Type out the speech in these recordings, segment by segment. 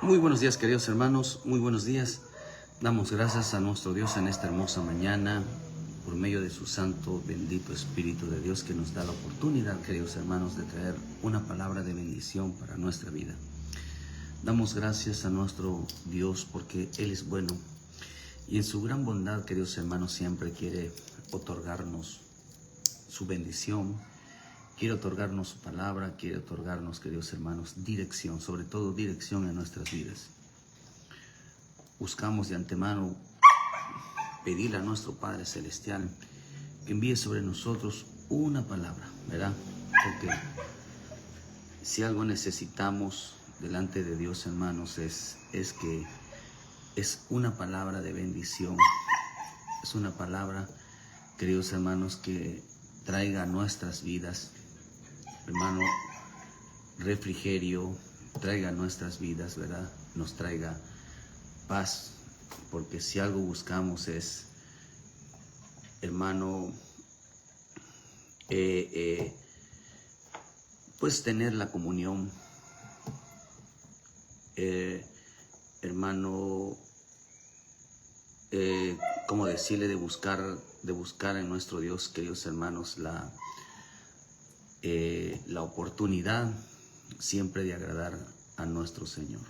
Muy buenos días, queridos hermanos, muy buenos días. Damos gracias a nuestro Dios en esta hermosa mañana por medio de su santo, bendito Espíritu de Dios que nos da la oportunidad, queridos hermanos, de traer una palabra de bendición para nuestra vida. Damos gracias a nuestro Dios porque Él es bueno y en su gran bondad, queridos hermanos, siempre quiere otorgarnos su bendición. Quiere otorgarnos su palabra, quiere otorgarnos, queridos hermanos, dirección, sobre todo dirección en nuestras vidas. Buscamos de antemano pedirle a nuestro Padre Celestial que envíe sobre nosotros una palabra, ¿verdad? Porque si algo necesitamos delante de Dios, hermanos, es que es una palabra de bendición. Es una palabra, queridos hermanos, que traiga a nuestras vidas, hermano, refrigerio, traiga a nuestras vidas, ¿verdad? Nos traiga paz, porque si algo buscamos es, hermano, pues tener la comunión, hermano, como decirle, de buscar en nuestro Dios, queridos hermanos, la oportunidad siempre de agradar a nuestro Señor.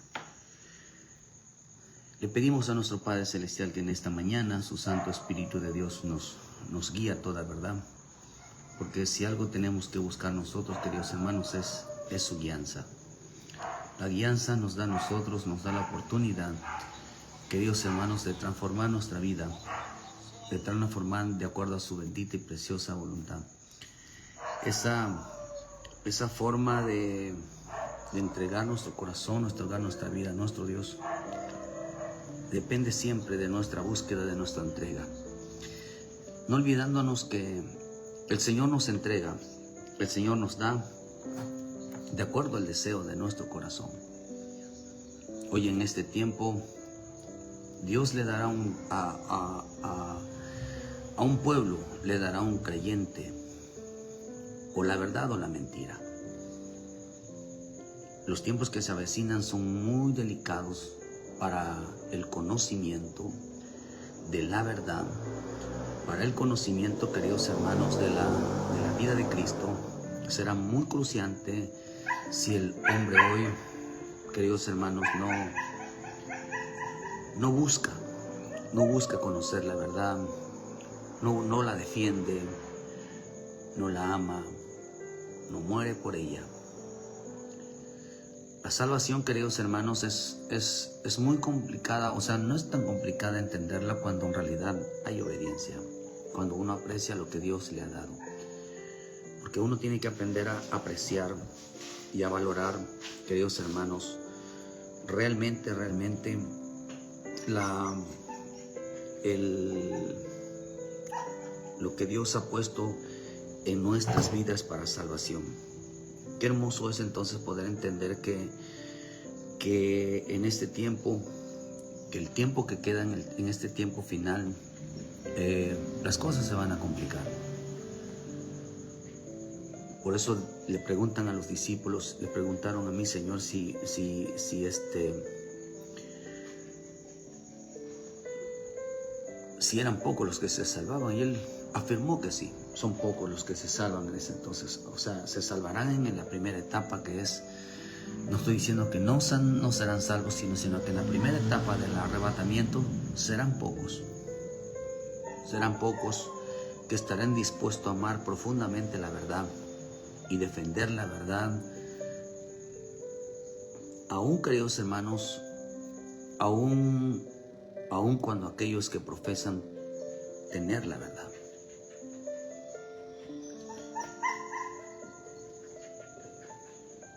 Le pedimos a nuestro Padre Celestial que en esta mañana su Santo Espíritu de Dios nos guíe a toda verdad, porque si algo tenemos que buscar nosotros, queridos hermanos, es su guianza. La guianza nos da a nosotros, nos da la oportunidad, queridos hermanos, de transformar nuestra vida, de transformar de acuerdo a su bendita y preciosa voluntad. Esa forma de entregar nuestro corazón, entregar nuestra vida a nuestro Dios, depende siempre de nuestra búsqueda, de nuestra entrega. No olvidándonos que el Señor nos entrega, el Señor nos da de acuerdo al deseo de nuestro corazón. Hoy en este tiempo, Dios le dará a un pueblo, le dará un creyente, o la verdad o la mentira. Los tiempos que se avecinan son muy delicados para el conocimiento de la verdad, para el conocimiento, queridos hermanos, de la vida de Cristo. Será muy cruciante si el hombre hoy, queridos hermanos, no busca conocer la verdad, no la defiende, no la ama, no muere por ella. La salvación, queridos hermanos, es muy complicada, o sea, no es tan complicada entenderla cuando en realidad hay obediencia, cuando uno aprecia lo que Dios le ha dado. Porque uno tiene que aprender a apreciar y a valorar, queridos hermanos, realmente lo que Dios ha puesto en nuestras vidas para salvación. Qué hermoso es entonces poder entender que en este tiempo, que el tiempo que queda en este tiempo final, las cosas se van a complicar. Por eso le preguntan a los discípulos, le preguntaron a mi Señor si eran pocos los que se salvaban, y Él afirmó que sí, son pocos los que se salvan en ese entonces. O sea, se salvarán en la primera etapa, que es, no estoy diciendo que no serán salvos, sino que en la primera etapa del arrebatamiento serán pocos que estarán dispuestos a amar profundamente la verdad y defender la verdad, aún, queridos hermanos, aún cuando aquellos que profesan tener la verdad.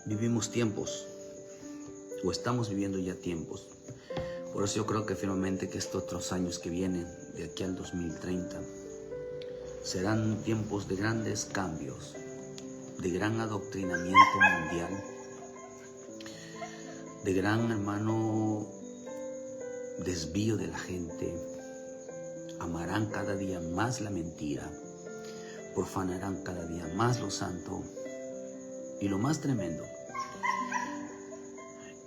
Vivimos tiempos, o estamos viviendo ya tiempos. Por eso yo creo que firmemente que estos otros años que vienen, de aquí al 2030, serán tiempos de grandes cambios, de gran adoctrinamiento mundial, de gran, hermano, desvío de la gente. Amarán cada día más la mentira, profanarán cada día más lo santo. Y lo más tremendo,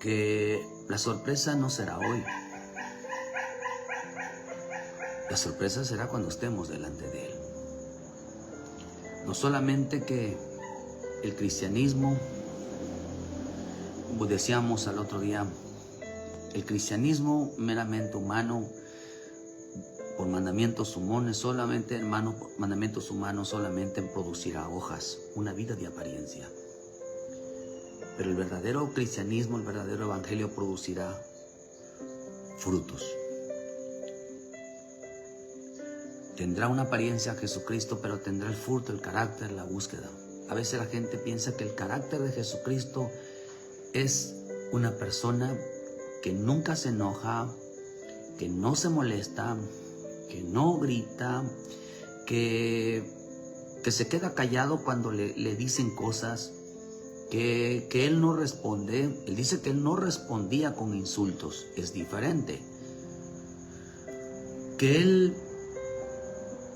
que la sorpresa no será hoy. La sorpresa será cuando estemos delante de Él. No solamente que el cristianismo, como decíamos al otro día, el cristianismo meramente humano, por mandamientos humanos, solamente, hermano, por mandamientos humanos solamente producirá hojas, una vida de apariencia. Pero el verdadero cristianismo, el verdadero evangelio producirá frutos. Tendrá una apariencia a Jesucristo, pero tendrá el fruto, el carácter, la búsqueda. A veces la gente piensa que el carácter de Jesucristo es una persona que nunca se enoja, que no se molesta, que no grita, que se queda callado cuando le dicen cosas, que Él no responde. Él dice que Él no respondía con insultos, es diferente. Que Él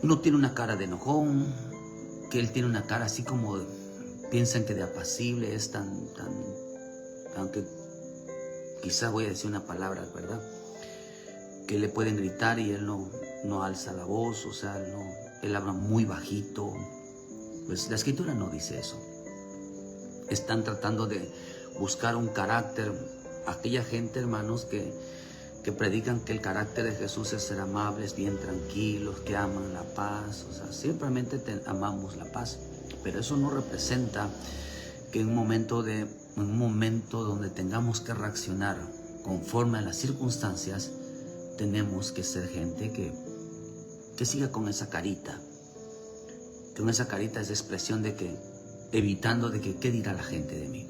no tiene una cara de enojón, que Él tiene una cara así como piensan que de apacible, es aunque quizás voy a decir una palabra, ¿verdad? Que le pueden gritar y Él no alza la voz, o sea, Él habla muy bajito. Pues la Escritura no dice eso. Están tratando de buscar un carácter, aquella gente, hermanos, que predican que el carácter de Jesús es ser amables, bien tranquilos, que aman la paz. O sea, simplemente amamos la paz, pero eso no representa que en un momento donde tengamos que reaccionar conforme a las circunstancias, tenemos que ser gente que siga con esa carita. Con esa carita es expresión de que, evitando de que, ¿qué dirá la gente de mí?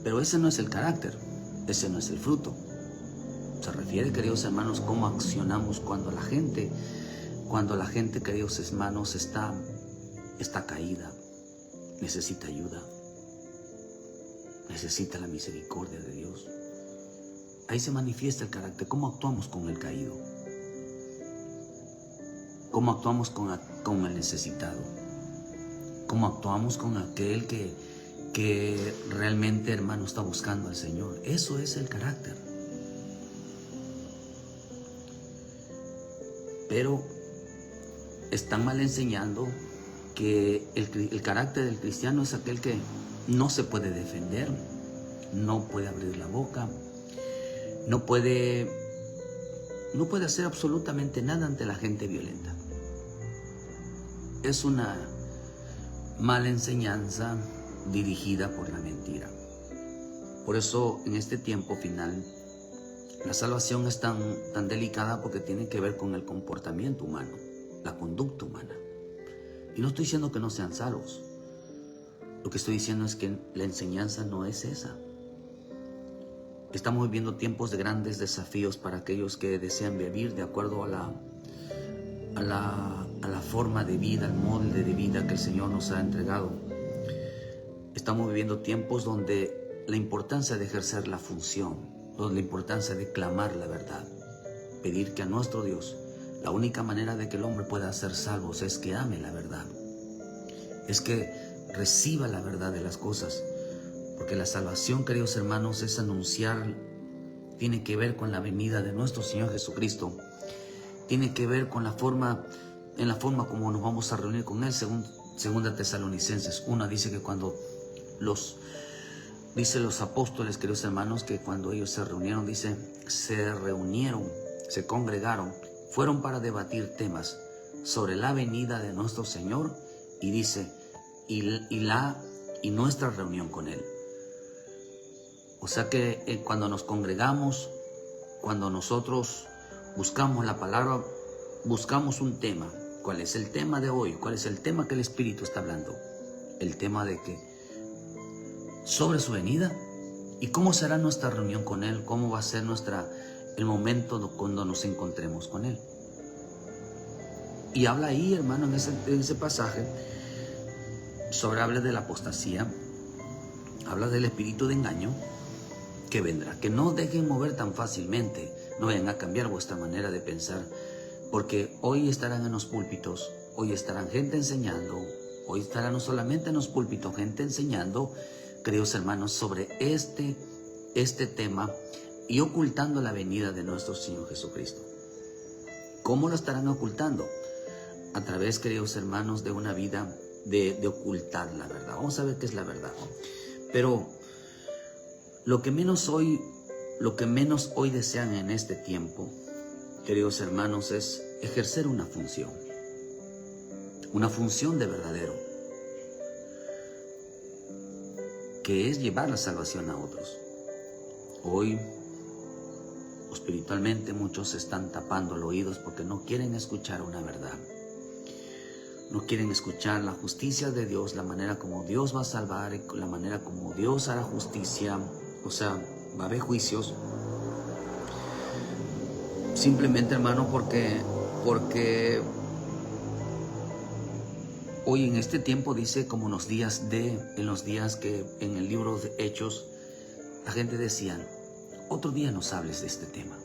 Pero ese no es el carácter, ese no es el fruto. Se refiere, queridos hermanos, cómo accionamos cuando la gente, queridos hermanos, está caída, necesita ayuda, necesita la misericordia de Dios. Ahí se manifiesta el carácter, cómo actuamos con el caído, cómo actuamos con el necesitado, cómo actuamos con aquel que realmente, hermano, está buscando al Señor. Eso es el carácter. Pero están mal enseñando que el carácter del cristiano es aquel que no se puede defender, no puede abrir la boca, no puede hacer absolutamente nada ante la gente violenta. Es una mala enseñanza dirigida por la mentira. Por eso en este tiempo final la salvación es tan delicada, porque tiene que ver con el comportamiento humano, la conducta humana. Y no estoy diciendo que no sean salvos. Lo que estoy diciendo es que la enseñanza no es esa. Estamos viviendo tiempos de grandes desafíos para aquellos que desean vivir de acuerdo a la forma de vida, al molde de vida que el Señor nos ha entregado. Estamos viviendo tiempos donde la importancia de ejercer la función, donde la importancia de clamar la verdad, pedir que a nuestro Dios, la única manera de que el hombre pueda ser salvo es que ame la verdad, es que reciba la verdad de las cosas. Porque la salvación, queridos hermanos, es anunciar, tiene que ver con la venida de nuestro Señor Jesucristo, tiene que ver con la forma como nos vamos a reunir con Él. Segunda Tesalonicenses 1 dice que cuando los apóstoles, queridos hermanos, que cuando ellos se reunieron, se congregaron, fueron para debatir temas sobre la venida de nuestro Señor, y dice, y nuestra reunión con Él. O sea que cuando nos congregamos, cuando nosotros buscamos la palabra, buscamos un tema. ¿Cuál es el tema de hoy? ¿Cuál es el tema que el Espíritu está hablando? El tema de que sobre su venida, y cómo será nuestra reunión con Él, cómo va a ser el momento cuando nos encontremos con Él. Y habla ahí, hermano, en ese pasaje, habla de la apostasía, habla del espíritu de engaño que vendrá, que no dejen mover tan fácilmente, no vayan a cambiar vuestra manera de pensar, porque hoy estarán en los púlpitos, hoy estarán gente enseñando, hoy estarán no solamente en los púlpitos gente enseñando, queridos hermanos, sobre este tema y ocultando la venida de nuestro Señor Jesucristo. ¿Cómo lo estarán ocultando? A través, queridos hermanos, de una vida de ocultar la verdad. Vamos a ver qué es la verdad. Pero lo que menos hoy desean en este tiempo, queridos hermanos, es ejercer una función de verdadero, que es llevar la salvación a otros. Hoy, espiritualmente, muchos se están tapando los oídos porque no quieren escuchar una verdad. No quieren escuchar la justicia de Dios, la manera como Dios va a salvar, la manera como Dios hará justicia. O sea, va a haber juicios. Simplemente, hermano, porque hoy en este tiempo dice, como en los días que en el libro de Hechos, la gente decía, otro día nos hables de este tema.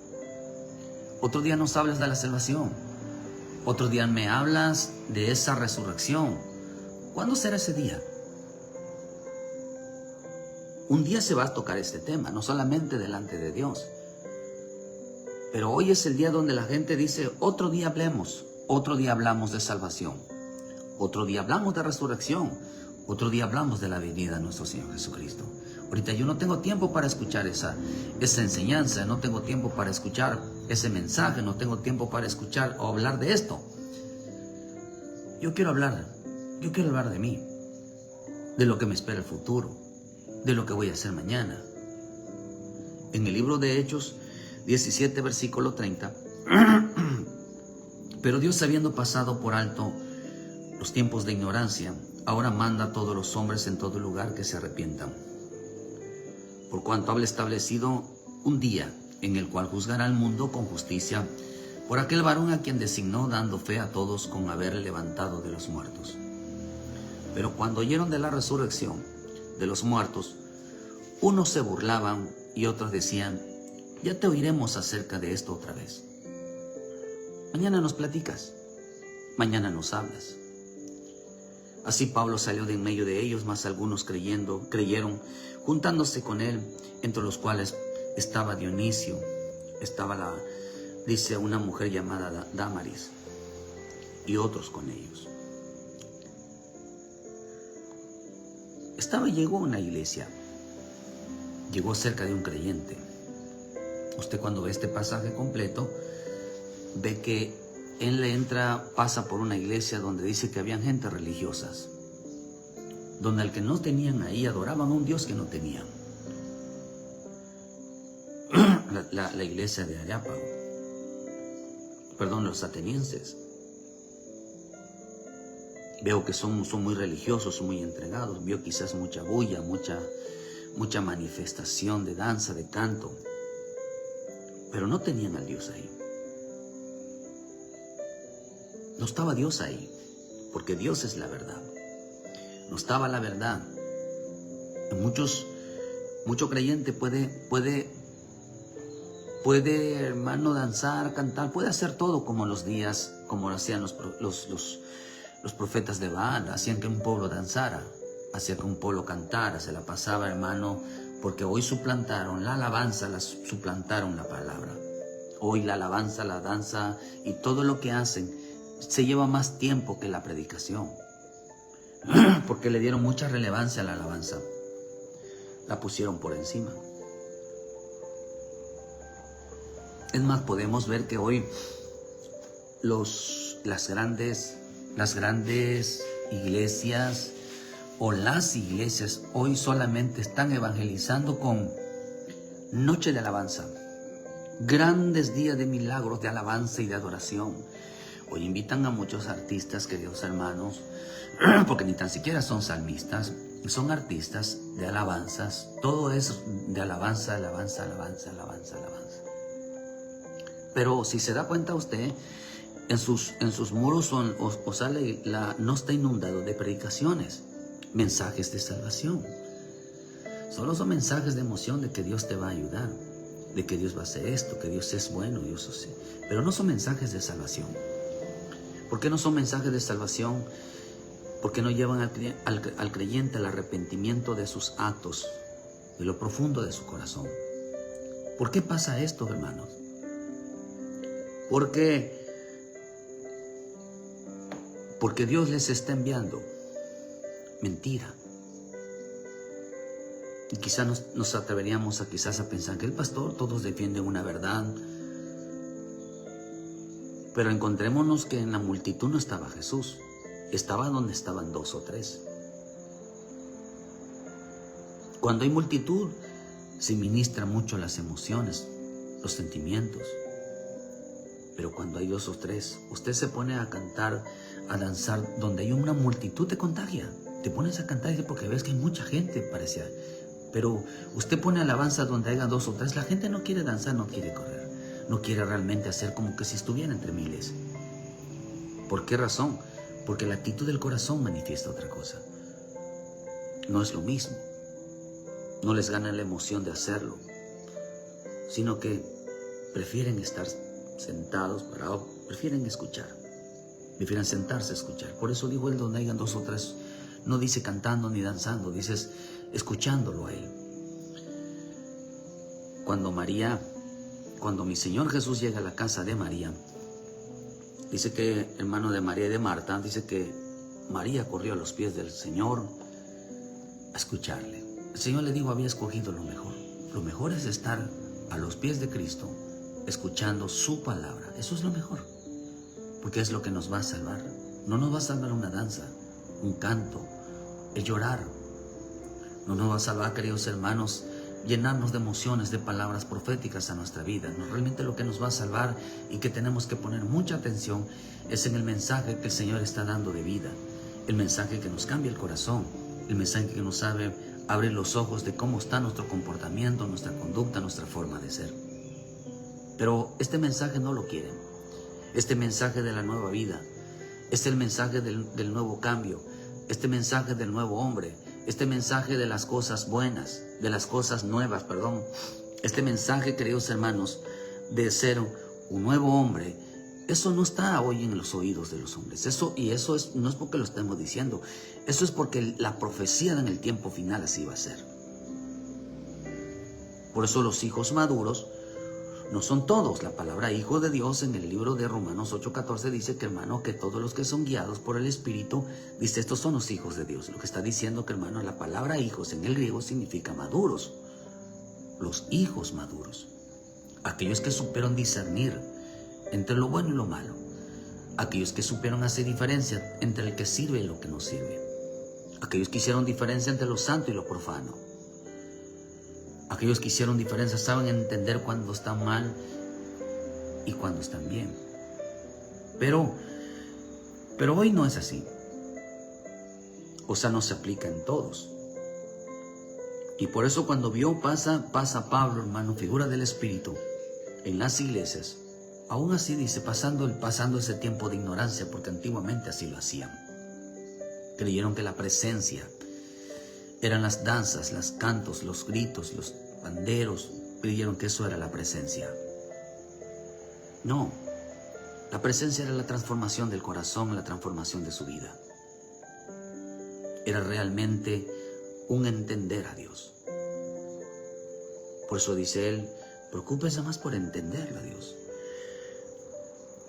Otro día nos hablas de la salvación. Otro día me hablas de esa resurrección. ¿Cuándo será ese día? Un día se va a tocar este tema, no solamente delante de Dios. Pero hoy es el día donde la gente dice, otro día hablemos. Otro día hablamos de salvación. Otro día hablamos de resurrección. Otro día hablamos de la venida de nuestro Señor Jesucristo. Ahorita yo no tengo tiempo para escuchar esa enseñanza, no tengo tiempo para escuchar ese mensaje, no tengo tiempo para escuchar o hablar de esto. Yo quiero hablar de mí, de lo que me espera el futuro, de lo que voy a hacer mañana. En el libro de Hechos 17, versículo 30, pero Dios, habiendo pasado por alto los tiempos de ignorancia, ahora manda a todos los hombres en todo lugar que se arrepientan, por cuanto habla establecido un día en el cual juzgará al mundo con justicia por aquel varón a quien designó, dando fe a todos con haberle levantado de los muertos. Pero cuando oyeron de la resurrección de los muertos, unos se burlaban y otros decían, ya te oiremos acerca de esto otra vez. Mañana nos platicas, mañana nos hablas. Así Pablo salió de en medio de ellos, mas algunos creyeron, juntándose con él, entre los cuales estaba Dionisio, estaba dice una mujer llamada Dámaris, y otros con ellos. Llegó a una iglesia, llegó cerca de un creyente. Usted, cuando ve este pasaje completo, ve que él pasa por una iglesia donde dice que habían gente religiosas, donde al que no tenían ahí adoraban a un Dios que no tenían. La iglesia de Areópago, los atenienses. Veo que son muy religiosos, muy entregados. Veo quizás mucha bulla, mucha manifestación de danza, de canto, pero no tenían al Dios ahí. No estaba Dios ahí, porque Dios es la verdad. No estaba la verdad. Mucho creyente puede, hermano, danzar, cantar, puede hacer todo como lo hacían los profetas de Baal. Hacían que un pueblo danzara, hacían que un pueblo cantara, se la pasaba, hermano, porque hoy suplantaron la alabanza, suplantaron la palabra. Hoy la alabanza, la danza y todo lo que hacen se lleva más tiempo que la predicación, porque le dieron mucha relevancia a la alabanza, la pusieron por encima. Es más, podemos ver que hoy las grandes iglesias o las iglesias hoy solamente están evangelizando con noche de alabanza, grandes días de milagros, de alabanza y de adoración. Hoy invitan a muchos artistas, queridos hermanos, porque ni tan siquiera son salmistas, son artistas de alabanzas. Todo es de alabanza, alabanza, alabanza, alabanza, alabanza. Pero si se da cuenta usted, en sus muros no está inundado de predicaciones, mensajes de salvación. Solo son mensajes de emoción de que Dios te va a ayudar, de que Dios va a hacer esto, que Dios es bueno, Dios así. Pero no son mensajes de salvación. ¿Por qué no son mensajes de salvación? Porque no llevan al creyente al arrepentimiento de sus actos, de lo profundo de su corazón. ¿Por qué pasa esto, hermanos? Porque Dios les está enviando mentira. Y quizás nos atreveríamos a pensar que el pastor, todos defienden una verdad. Pero encontrémonos que en la multitud no estaba Jesús. Estaba donde estaban 2 o 3. Cuando hay multitud, se ministran mucho las emociones, los sentimientos. Pero cuando hay 2 o 3, usted se pone a cantar, a danzar, donde hay una multitud te contagia. Te pones a cantar porque ves que hay mucha gente, parecía. Pero usted pone alabanza donde haya 2 o 3, la gente no quiere danzar, no quiere correr. No quiere realmente hacer como que si estuviera entre miles. ¿Por qué razón? Porque la actitud del corazón manifiesta otra cosa. No es lo mismo. No les gana la emoción de hacerlo, sino que prefieren estar sentados, parados, prefieren escuchar. Prefieren sentarse a escuchar. Por eso dijo él, donde hayan 2 o 3, no dice cantando ni danzando, dices escuchándolo a él. Cuando mi Señor Jesús llega a la casa de María, dice que, hermano de María y de Marta, dice que María corrió a los pies del Señor a escucharle. El Señor le dijo, había escogido lo mejor. Lo mejor es estar a los pies de Cristo, escuchando su palabra. Eso es lo mejor, porque es lo que nos va a salvar. No nos va a salvar una danza, un canto, el llorar. No nos va a salvar, queridos hermanos, llenarnos de emociones, de palabras proféticas a nuestra vida. No, realmente lo que nos va a salvar y que tenemos que poner mucha atención es en el mensaje que el Señor está dando de vida. El mensaje que nos cambia el corazón. El mensaje que nos abre los ojos de cómo está nuestro comportamiento, nuestra conducta, nuestra forma de ser. Pero este mensaje no lo quieren. Este mensaje de la nueva vida, es el mensaje del nuevo cambio, este mensaje del nuevo hombre, este mensaje de las cosas buenas, de las cosas nuevas, perdón. Este mensaje, queridos hermanos, de ser un nuevo hombre, eso no está hoy en los oídos de los hombres. No es porque lo estemos diciendo, eso es porque la profecía en el tiempo final así va a ser. Por eso los hijos maduros no son todos. La palabra hijo de Dios en el libro de Romanos 8:14 dice que, hermano, que todos los que son guiados por el Espíritu, dice, estos son los hijos de Dios. Lo que está diciendo que, hermano, la palabra hijos en el griego significa maduros. Los hijos maduros. Aquellos que supieron discernir entre lo bueno y lo malo. Aquellos que supieron hacer diferencia entre el que sirve y lo que no sirve. Aquellos que hicieron diferencia entre lo santo y lo profano. Aquellos que hicieron diferencia saben entender cuando están mal y cuando están bien. Pero hoy no es así. O sea, no se aplica en todos. Y por eso cuando pasa Pablo, hermano, figura del Espíritu, en las iglesias, aún así dice, pasando ese tiempo de ignorancia, porque antiguamente así lo hacían. Creyeron que la presencia eran las danzas, los cantos, los gritos, los panderos. Creyeron que eso era la presencia. No, la presencia era la transformación del corazón, la transformación de su vida. Era realmente un entender a Dios. Por eso dice él, preocúpese más por entenderlo a Dios.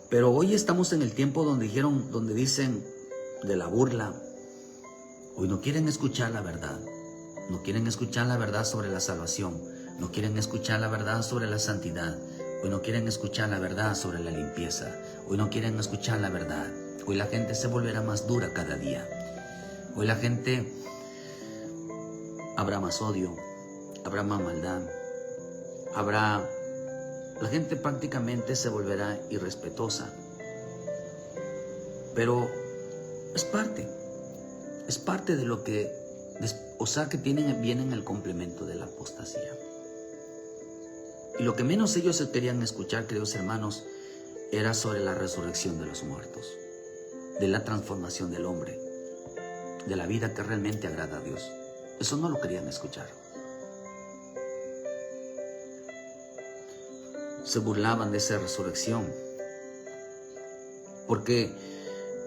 Pero hoy estamos en el tiempo donde dicen de la burla. Hoy no quieren escuchar la verdad. No quieren escuchar la verdad sobre la salvación. No quieren escuchar la verdad sobre la santidad. Hoy no quieren escuchar la verdad sobre la limpieza. Hoy no quieren escuchar la verdad. Hoy la gente se volverá más dura cada día. Hoy la gente habrá más odio, habrá más maldad, la gente prácticamente se volverá irrespetuosa. Pero es parte de lo que, que vienen el complemento de la apostasía. Y lo que menos ellos querían escuchar, queridos hermanos, era sobre la resurrección de los muertos, de la transformación del hombre, de la vida que realmente agrada a Dios. Eso no lo querían escuchar. Se burlaban de esa resurrección, porque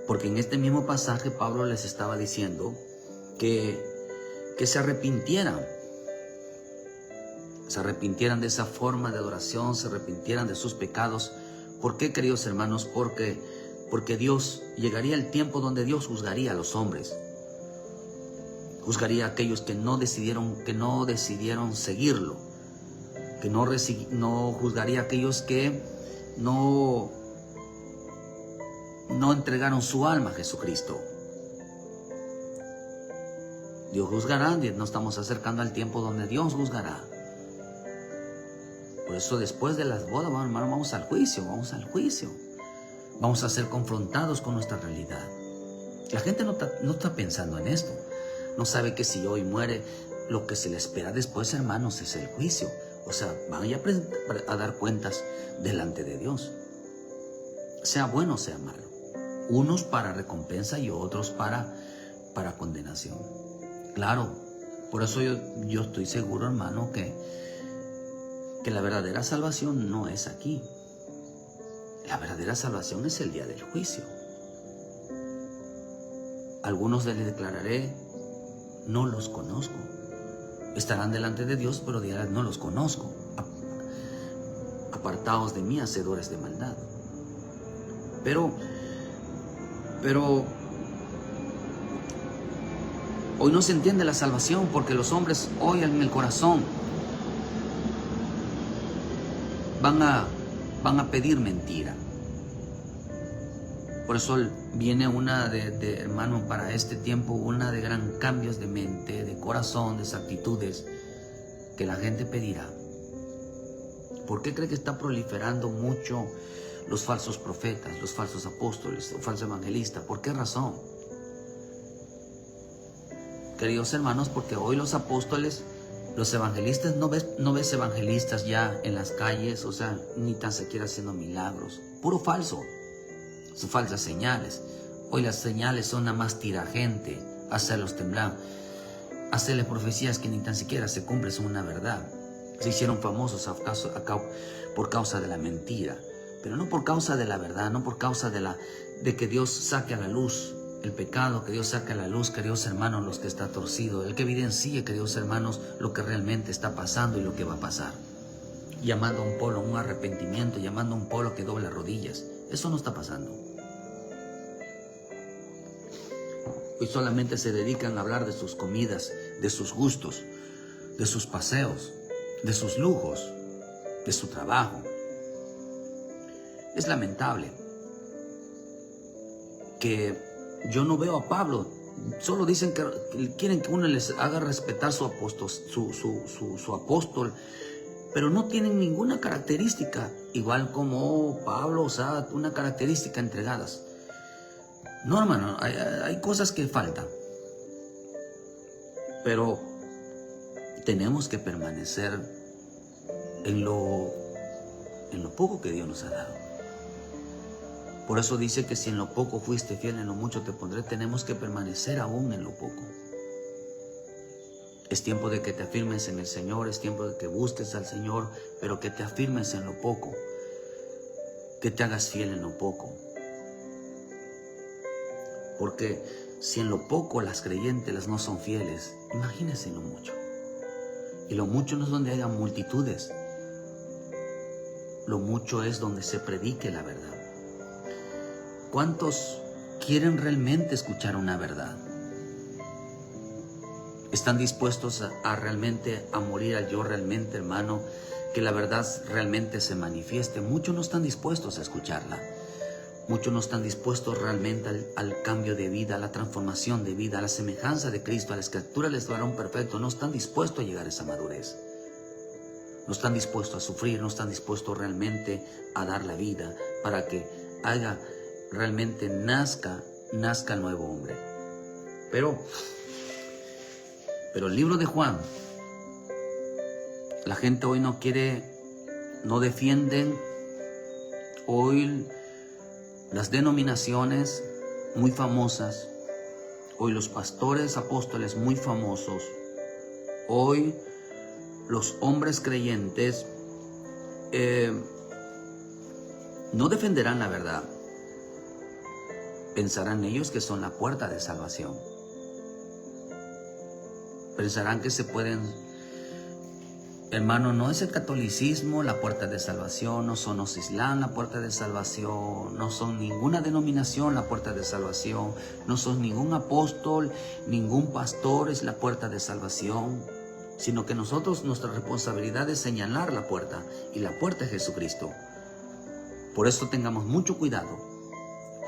Porque en este mismo pasaje Pablo les estaba diciendo que se arrepintieran. Se arrepintieran de esa forma de adoración, se arrepintieran de sus pecados. ¿Por qué, queridos hermanos? Porque Dios, llegaría el tiempo donde Dios juzgaría a los hombres. Juzgaría a aquellos que no decidieron seguirlo. Que no juzgaría a aquellos que no entregaron su alma a Jesucristo. Dios juzgará, nos estamos acercando al tiempo donde Dios juzgará. Por eso después de las bodas, hermano, vamos al juicio. Vamos a ser confrontados con nuestra realidad. La gente no está pensando en esto. No sabe que si hoy muere, lo que se le espera después, hermanos, es el juicio. O sea, van a dar cuentas delante de Dios. Sea bueno, sea malo. Unos para recompensa y otros para condenación. Claro, por eso yo estoy seguro, hermano, que la verdadera salvación no es aquí. La verdadera salvación es el día del juicio. Algunos les declararé, no los conozco. Estarán delante de Dios, pero dirán, no los conozco. Apartaos de mí, hacedores de maldad. Pero hoy no se entiende la salvación porque los hombres hoy en el corazón van a pedir mentira. Por eso viene una hermano, para este tiempo, una de gran cambios de mente, de corazón, de actitudes que la gente pedirá. ¿Por qué cree que está proliferando mucho los falsos profetas, los falsos apóstoles, los falsos evangelistas? ¿Por qué razón? Queridos hermanos, porque hoy los apóstoles, los evangelistas, no ves evangelistas ya en las calles, o sea, ni tan siquiera haciendo milagros. Puro falso. Son falsas señales. Hoy las señales son nada más tirar gente, hacerlos temblar, hacerles profecías que ni tan siquiera se cumplen, son una verdad. Se hicieron famosos por causa de la mentira, pero no por causa de la verdad, no por causa de que Dios saque a la luz el pecado, que Dios saque a la luz, queridos hermanos, los que está torcido, el que evidencie, queridos hermanos, lo que realmente está pasando y lo que va a pasar. Llamando a un pueblo a un arrepentimiento, llamando a un pueblo que dobla rodillas. Eso no está pasando. Hoy solamente se dedican a hablar de sus comidas, de sus gustos, de sus paseos, de sus lujos, de su trabajo. Es lamentable que yo no veo a Pablo. Solo dicen que quieren que uno les haga respetar su apóstol, pero no tienen ninguna característica, igual como Pablo, o sea, una característica entregadas. No, hermano, hay cosas que faltan, pero tenemos que permanecer en lo poco que Dios nos ha dado. Por eso dice que si en lo poco fuiste fiel, en lo mucho te pondré. Tenemos que permanecer aún en lo poco. Es tiempo de que te afirmes en el Señor, es tiempo de que busques al Señor, pero que te afirmes en lo poco, que te hagas fiel en lo poco. Porque si en lo poco las creyentes no son fieles, imagínense en lo mucho. Y lo mucho no es donde haya multitudes, lo mucho es donde se predique la verdad. ¿Cuántos quieren realmente escuchar una verdad? ¿Están dispuestos a realmente a morir al yo realmente, hermano? Que la verdad realmente se manifieste. Muchos no están dispuestos a escucharla. Muchos no están dispuestos realmente al cambio de vida, a la transformación de vida, a la semejanza de Cristo, a la escritura del varón perfecto. No están dispuestos a llegar a esa madurez. No están dispuestos a sufrir, no están dispuestos realmente a dar la vida para que realmente nazca el nuevo hombre. Pero el libro de Juan, la gente hoy no quiere, no defienden hoy las denominaciones muy famosas, hoy los pastores apóstoles muy famosos, hoy los hombres creyentes no defenderán la verdad. Pensarán ellos que son la puerta de salvación. Pensarán que se pueden... Hermano, no es el catolicismo la puerta de salvación, no son los islam la puerta de salvación, no son ninguna denominación la puerta de salvación, no son ningún apóstol, ningún pastor es la puerta de salvación, sino que nosotros, nuestra responsabilidad es señalar la puerta, y la puerta es Jesucristo. Por eso tengamos mucho cuidado,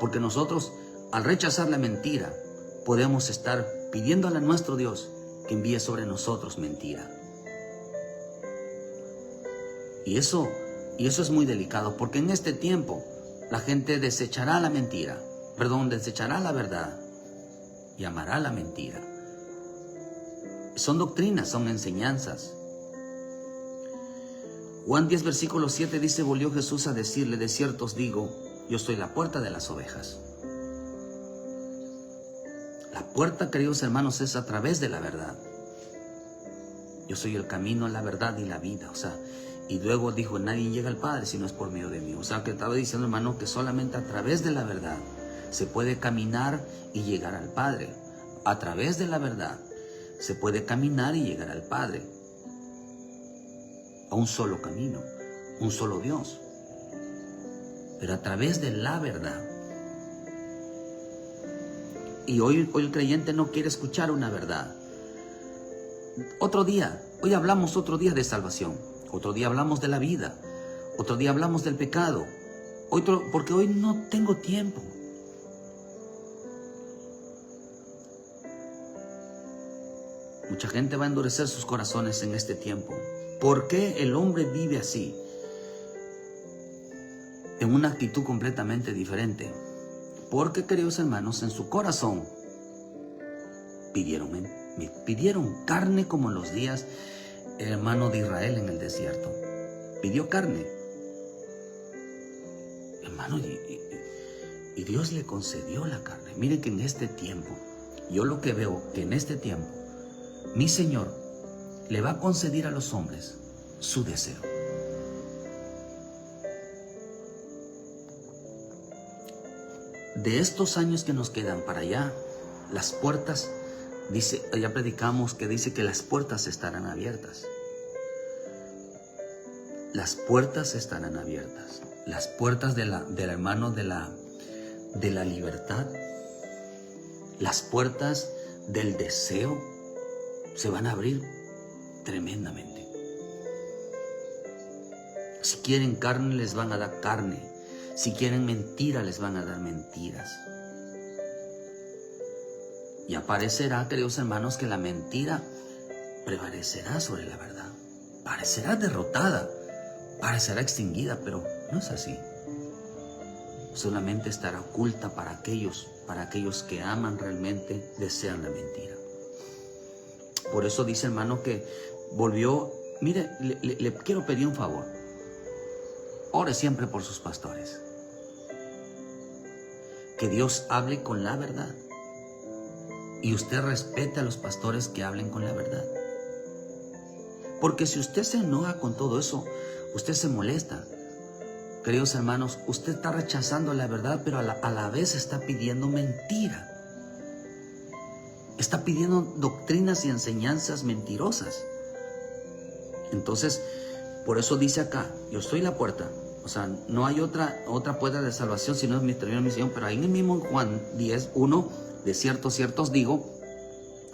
porque nosotros, al rechazar la mentira, podemos estar pidiéndole a nuestro Dios que envíe sobre nosotros mentira. Y eso es muy delicado, porque en este tiempo la gente desechará la verdad y amará la mentira. Son doctrinas, son enseñanzas. Juan 10, versículo 7 dice: volvió Jesús a decirle, de cierto os digo, yo soy la puerta de las ovejas. La puerta, queridos hermanos, es a través de la verdad. Yo soy el camino, la verdad y la vida. O sea, y luego dijo, nadie llega al Padre si no es por medio de mí. O sea, que estaba diciendo, hermano, que solamente a través de la verdad se puede caminar y llegar al Padre. A través de la verdad se puede caminar y llegar al Padre. A un solo camino, un solo Dios. Pero a través de la verdad. Y hoy el creyente no quiere escuchar una verdad. Otro día, hoy hablamos otro día de salvación. Otro día hablamos de la vida. Otro día hablamos del pecado. Porque hoy no tengo tiempo. Mucha gente va a endurecer sus corazones en este tiempo. ¿Por qué el hombre vive así? En una actitud completamente diferente. Porque, queridos hermanos, en su corazón pidieron carne como en los días el hermano de Israel en el desierto. Pidió carne. Hermano, y Dios le concedió la carne. Mire que en este tiempo, yo lo que veo que en este tiempo, mi Señor le va a conceder a los hombres su deseo. De estos años que nos quedan para allá, las puertas, dice, ya predicamos que dice que las puertas estarán abiertas. Las puertas estarán abiertas. Las puertas del hermano de la libertad, las puertas del deseo se van a abrir tremendamente. Si quieren carne, les van a dar carne. Si quieren mentira, les van a dar mentiras. Y aparecerá, queridos hermanos, que la mentira prevalecerá sobre la verdad. Parecerá derrotada, parecerá extinguida, pero no es así. Solamente estará oculta para aquellos que aman realmente, desean la mentira. Por eso dice, hermano, que volvió. Mire, le quiero pedir un favor. Ore siempre por sus pastores. Que Dios hable con la verdad. Y usted respete a los pastores que hablen con la verdad. Porque si usted se enoja con todo eso, usted se molesta. Queridos hermanos, usted está rechazando la verdad, pero a la vez está pidiendo mentira. Está pidiendo doctrinas y enseñanzas mentirosas. Entonces, por eso dice acá, yo soy la puerta. O sea, no hay otra puerta de salvación sino es mi misión. Pero ahí mismo en Juan 10, 1, de cierto os digo,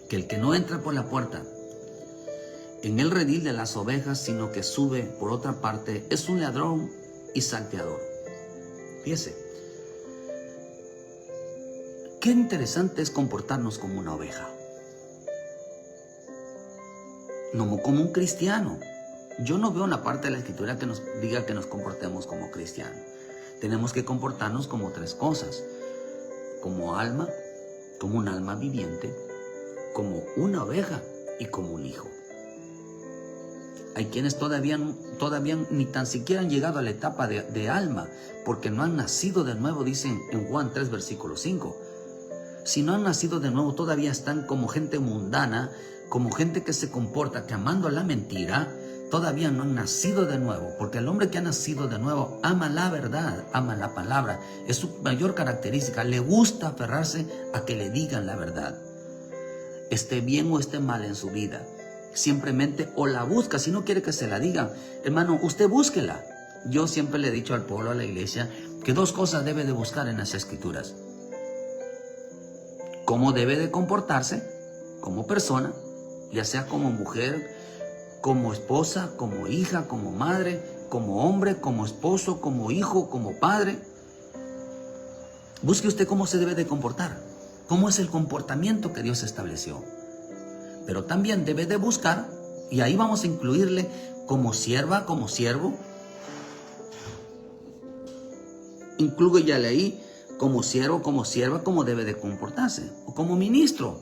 que el que no entra por la puerta en el redil de las ovejas, sino que sube por otra parte, es un ladrón y salteador. Fíjese, qué interesante es comportarnos como una oveja, no como un cristiano. Yo no veo una parte de la escritura que nos diga que nos comportemos como cristianos. Tenemos que comportarnos como tres cosas: como alma, como un alma viviente, como una oveja y como un hijo. Hay quienes todavía ni tan siquiera han llegado a la etapa de alma, porque no han nacido de nuevo, dicen en Juan 3, versículo 5. Si no han nacido de nuevo, todavía están como gente mundana, como gente que se comporta, que amando la mentira, todavía no han nacido de nuevo, porque el hombre que ha nacido de nuevo ama la verdad, ama la palabra, es su mayor característica, le gusta aferrarse a que le digan la verdad, esté bien o esté mal en su vida, simplemente o la busca, si no quiere que se la digan, hermano, usted búsquela. Yo siempre le he dicho al pueblo, a la iglesia, que dos cosas debe de buscar en las escrituras: cómo debe de comportarse como persona, ya sea como mujer, como esposa, como hija, como madre, como hombre, como esposo, como hijo, como padre. Busque usted cómo se debe de comportar, cómo es el comportamiento que Dios estableció. Pero también debe de buscar, y ahí vamos a incluirle como sierva, como siervo. Inclúyale ahí como siervo, como sierva, cómo debe de comportarse, o como ministro.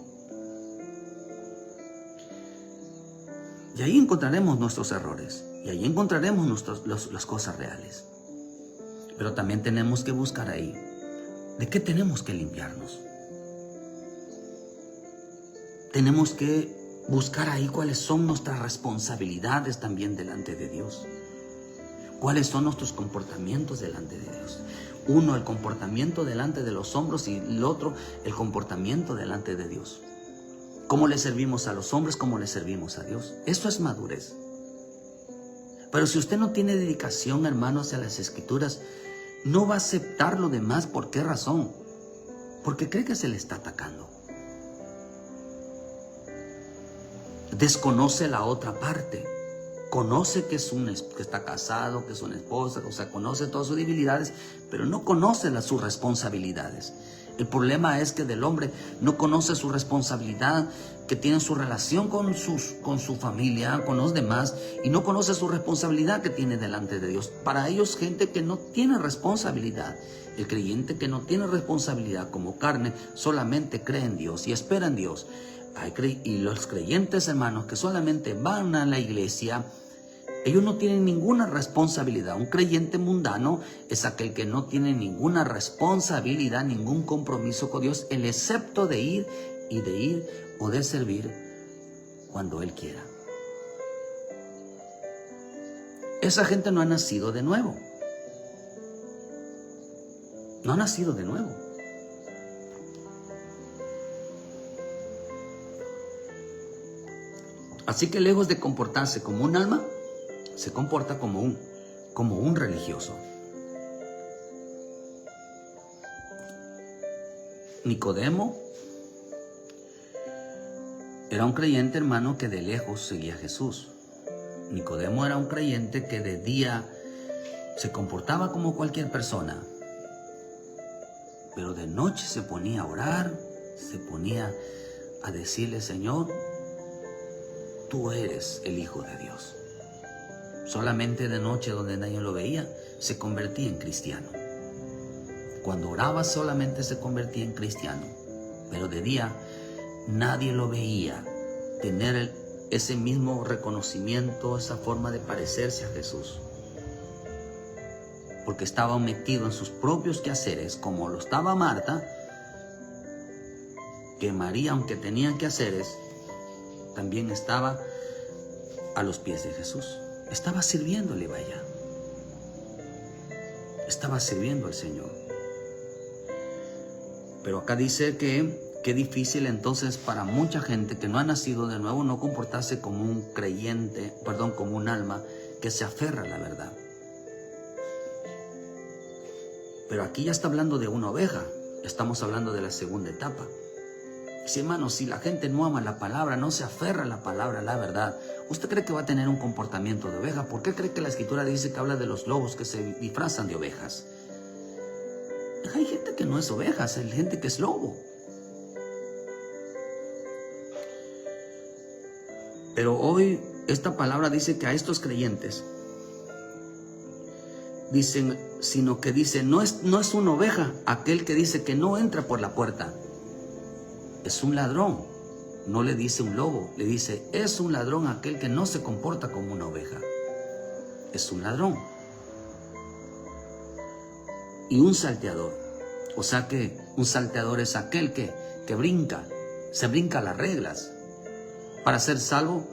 Y ahí encontraremos nuestros errores. Y ahí encontraremos las cosas reales. Pero también tenemos que buscar ahí de qué tenemos que limpiarnos. Tenemos que buscar ahí cuáles son nuestras responsabilidades también delante de Dios. Cuáles son nuestros comportamientos delante de Dios. Uno, el comportamiento delante de los hombres, y el otro, el comportamiento delante de Dios. ¿Cómo le servimos a los hombres? ¿Cómo le servimos a Dios? Eso es madurez. Pero si usted no tiene dedicación, hermanos, a las escrituras, no va a aceptar lo demás. ¿Por qué razón? Porque cree que se le está atacando. Desconoce la otra parte. Conoce que está casado, que es una esposa, o sea, conoce todas sus debilidades, pero no conoce sus responsabilidades. El problema es que del hombre no conoce su responsabilidad, que tiene su relación con su familia, con los demás, y no conoce su responsabilidad que tiene delante de Dios. Para ellos, gente que no tiene responsabilidad. El creyente que no tiene responsabilidad como carne solamente cree en Dios y espera en Dios. Y los creyentes, hermanos, que solamente van a la iglesia, ellos no tienen ninguna responsabilidad. Un creyente mundano es aquel que no tiene ninguna responsabilidad, ningún compromiso con Dios, el excepto de ir o de servir cuando Él quiera. Esa gente no ha nacido de nuevo. No ha nacido de nuevo. Así que lejos de comportarse como un alma, se comporta como un religioso. Nicodemo era un creyente, hermano, que de lejos seguía a Jesús. Nicodemo era un creyente que de día se comportaba como cualquier persona, pero de noche se ponía a orar, se ponía a decirle: Señor, tú eres el Hijo de Dios. Solamente de noche, donde nadie lo veía, se convertía en cristiano. Cuando oraba solamente se convertía en cristiano, pero de día nadie lo veía tener ese mismo reconocimiento, esa forma de parecerse a Jesús, porque estaba metido en sus propios quehaceres, como lo estaba Marta, que María, aunque tenía quehaceres, también estaba a los pies de Jesús. Estaba sirviéndole, vaya. Estaba sirviendo al Señor. Pero acá dice que qué difícil entonces para mucha gente que no ha nacido de nuevo no comportarse como un creyente, como un alma que se aferra a la verdad. Pero aquí ya está hablando de una oveja. Estamos hablando de la segunda etapa. Sí, hermano, si la gente no ama la palabra, no se aferra a la palabra, a la verdad, ¿usted cree que va a tener un comportamiento de oveja? ¿Por qué cree que la Escritura dice que habla de los lobos que se disfrazan de ovejas? Hay gente que no es oveja, hay gente que es lobo. Pero hoy esta palabra dice que a estos creyentes dicen, sino que dice, no es una oveja aquel que dice que no entra por la puerta. Es un ladrón. No le dice un lobo, le dice, es un ladrón aquel que no se comporta como una oveja. Es un ladrón. Y un salteador. O sea que un salteador es aquel que se brinca las reglas. Para ser salvo,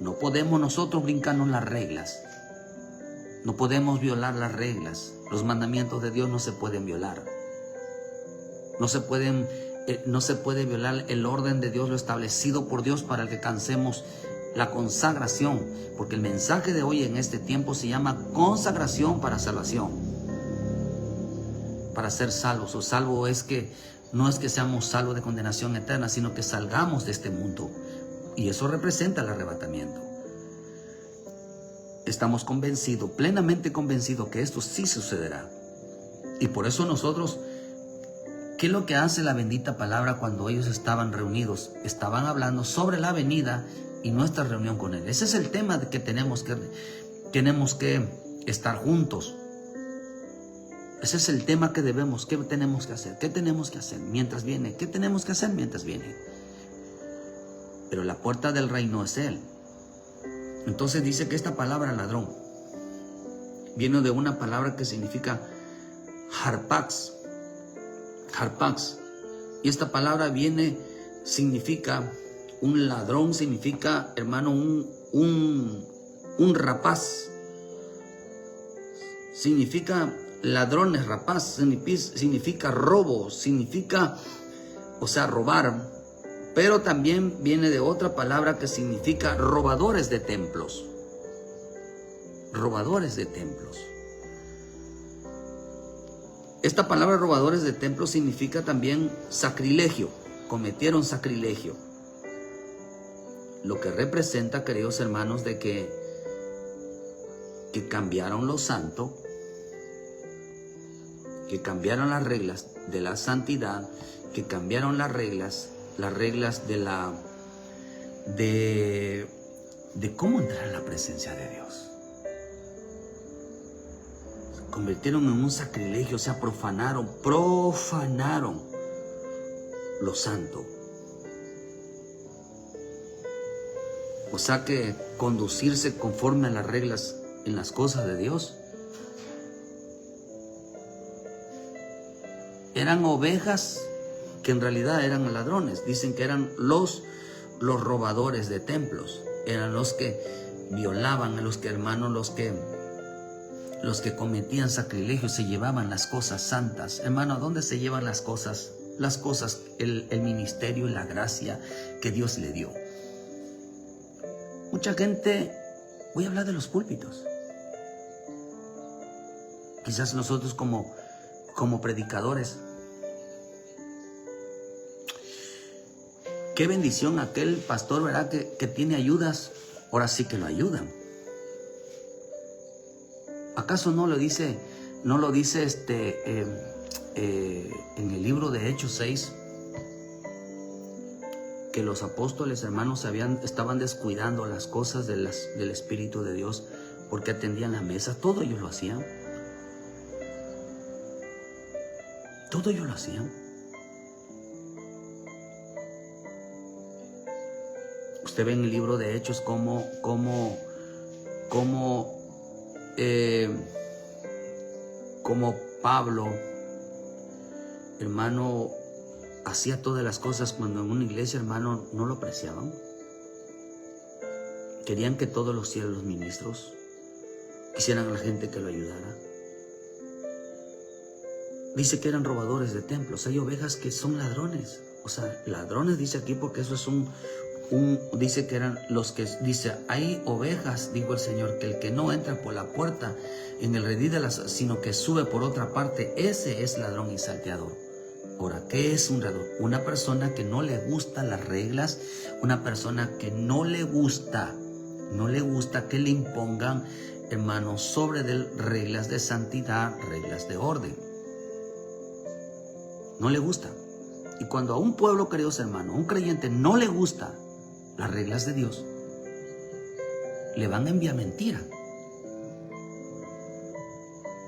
No podemos nosotros brincarnos las reglas. No podemos violar las reglas. Los mandamientos de Dios no se pueden violar. No se puede violar el orden de Dios, lo establecido por Dios para que alcancemos la consagración. Porque el mensaje de hoy en este tiempo se llama consagración para salvación. Para ser salvos. O salvo es que no es que seamos salvos de condenación eterna, sino que salgamos de este mundo. Y eso representa el arrebatamiento. Estamos convencidos, plenamente convencidos que esto sí sucederá. Y por eso nosotros, ¿qué es lo que hace la bendita palabra cuando ellos estaban reunidos? Estaban hablando sobre la venida y nuestra reunión con Él. Ese es el tema de que tenemos que estar juntos. Ese es el tema que debemos, ¿qué tenemos que hacer? ¿Qué tenemos que hacer mientras viene? ¿Qué tenemos que hacer mientras viene? Pero la puerta del reino es Él. Entonces dice que esta palabra ladrón viene de una palabra que significa harpax. Harpax. Y esta palabra significa un ladrón, significa, hermano, un rapaz. Significa ladrones, rapaz, significa robo, significa, o sea, robar. Pero también viene de otra palabra que significa robadores de templos. Robadores de templos. Esta palabra robadores de templos significa también sacrilegio. Cometieron sacrilegio. Lo que representa, queridos hermanos, de que cambiaron lo santo, que cambiaron las reglas de la santidad, que cambiaron las reglas de cómo entrar a la presencia de Dios. Se convirtieron en un sacrilegio, o sea, profanaron lo santo. O sea que conducirse conforme a las reglas en las cosas de Dios. Eran ovejas que en realidad eran ladrones. Dicen que eran los robadores de templos. Eran los que violaban, los que cometían sacrilegio, se llevaban las cosas santas. Hermano, ¿dónde se llevan las cosas? El ministerio y la gracia que Dios le dio. Mucha gente, voy a hablar de los púlpitos. Quizás nosotros como predicadores, qué bendición aquel pastor, ¿verdad? Que tiene ayudas, ahora sí que lo ayudan. ¿Acaso no lo dice en el libro de Hechos 6? Que los apóstoles, hermanos, estaban descuidando las cosas del Espíritu de Dios porque atendían la mesa. Todo ellos lo hacían. Todo ellos lo hacían. Usted ve en el libro de Hechos cómo Pablo, hermano, hacía todas las cosas cuando en una iglesia, hermano, no lo apreciaban. Querían que todos lo hicieran los ministros, quisieran a la gente que lo ayudara. Dice que eran robadores de templos. Hay ovejas que son ladrones. O sea, ladrones dice aquí porque eso es dice que eran los que, dice, hay ovejas, dijo el Señor, que el que no entra por la puerta en el redil sino que sube por otra parte, ese es ladrón y salteador. Ahora, ¿qué es un ladrón? Una persona que no le gustan las reglas, una persona que no le gusta que le impongan, hermanos, sobre reglas de santidad, reglas de orden. No le gusta. Y cuando a un pueblo, queridos hermanos, a un creyente no le gusta las reglas de Dios, le van a enviar mentira.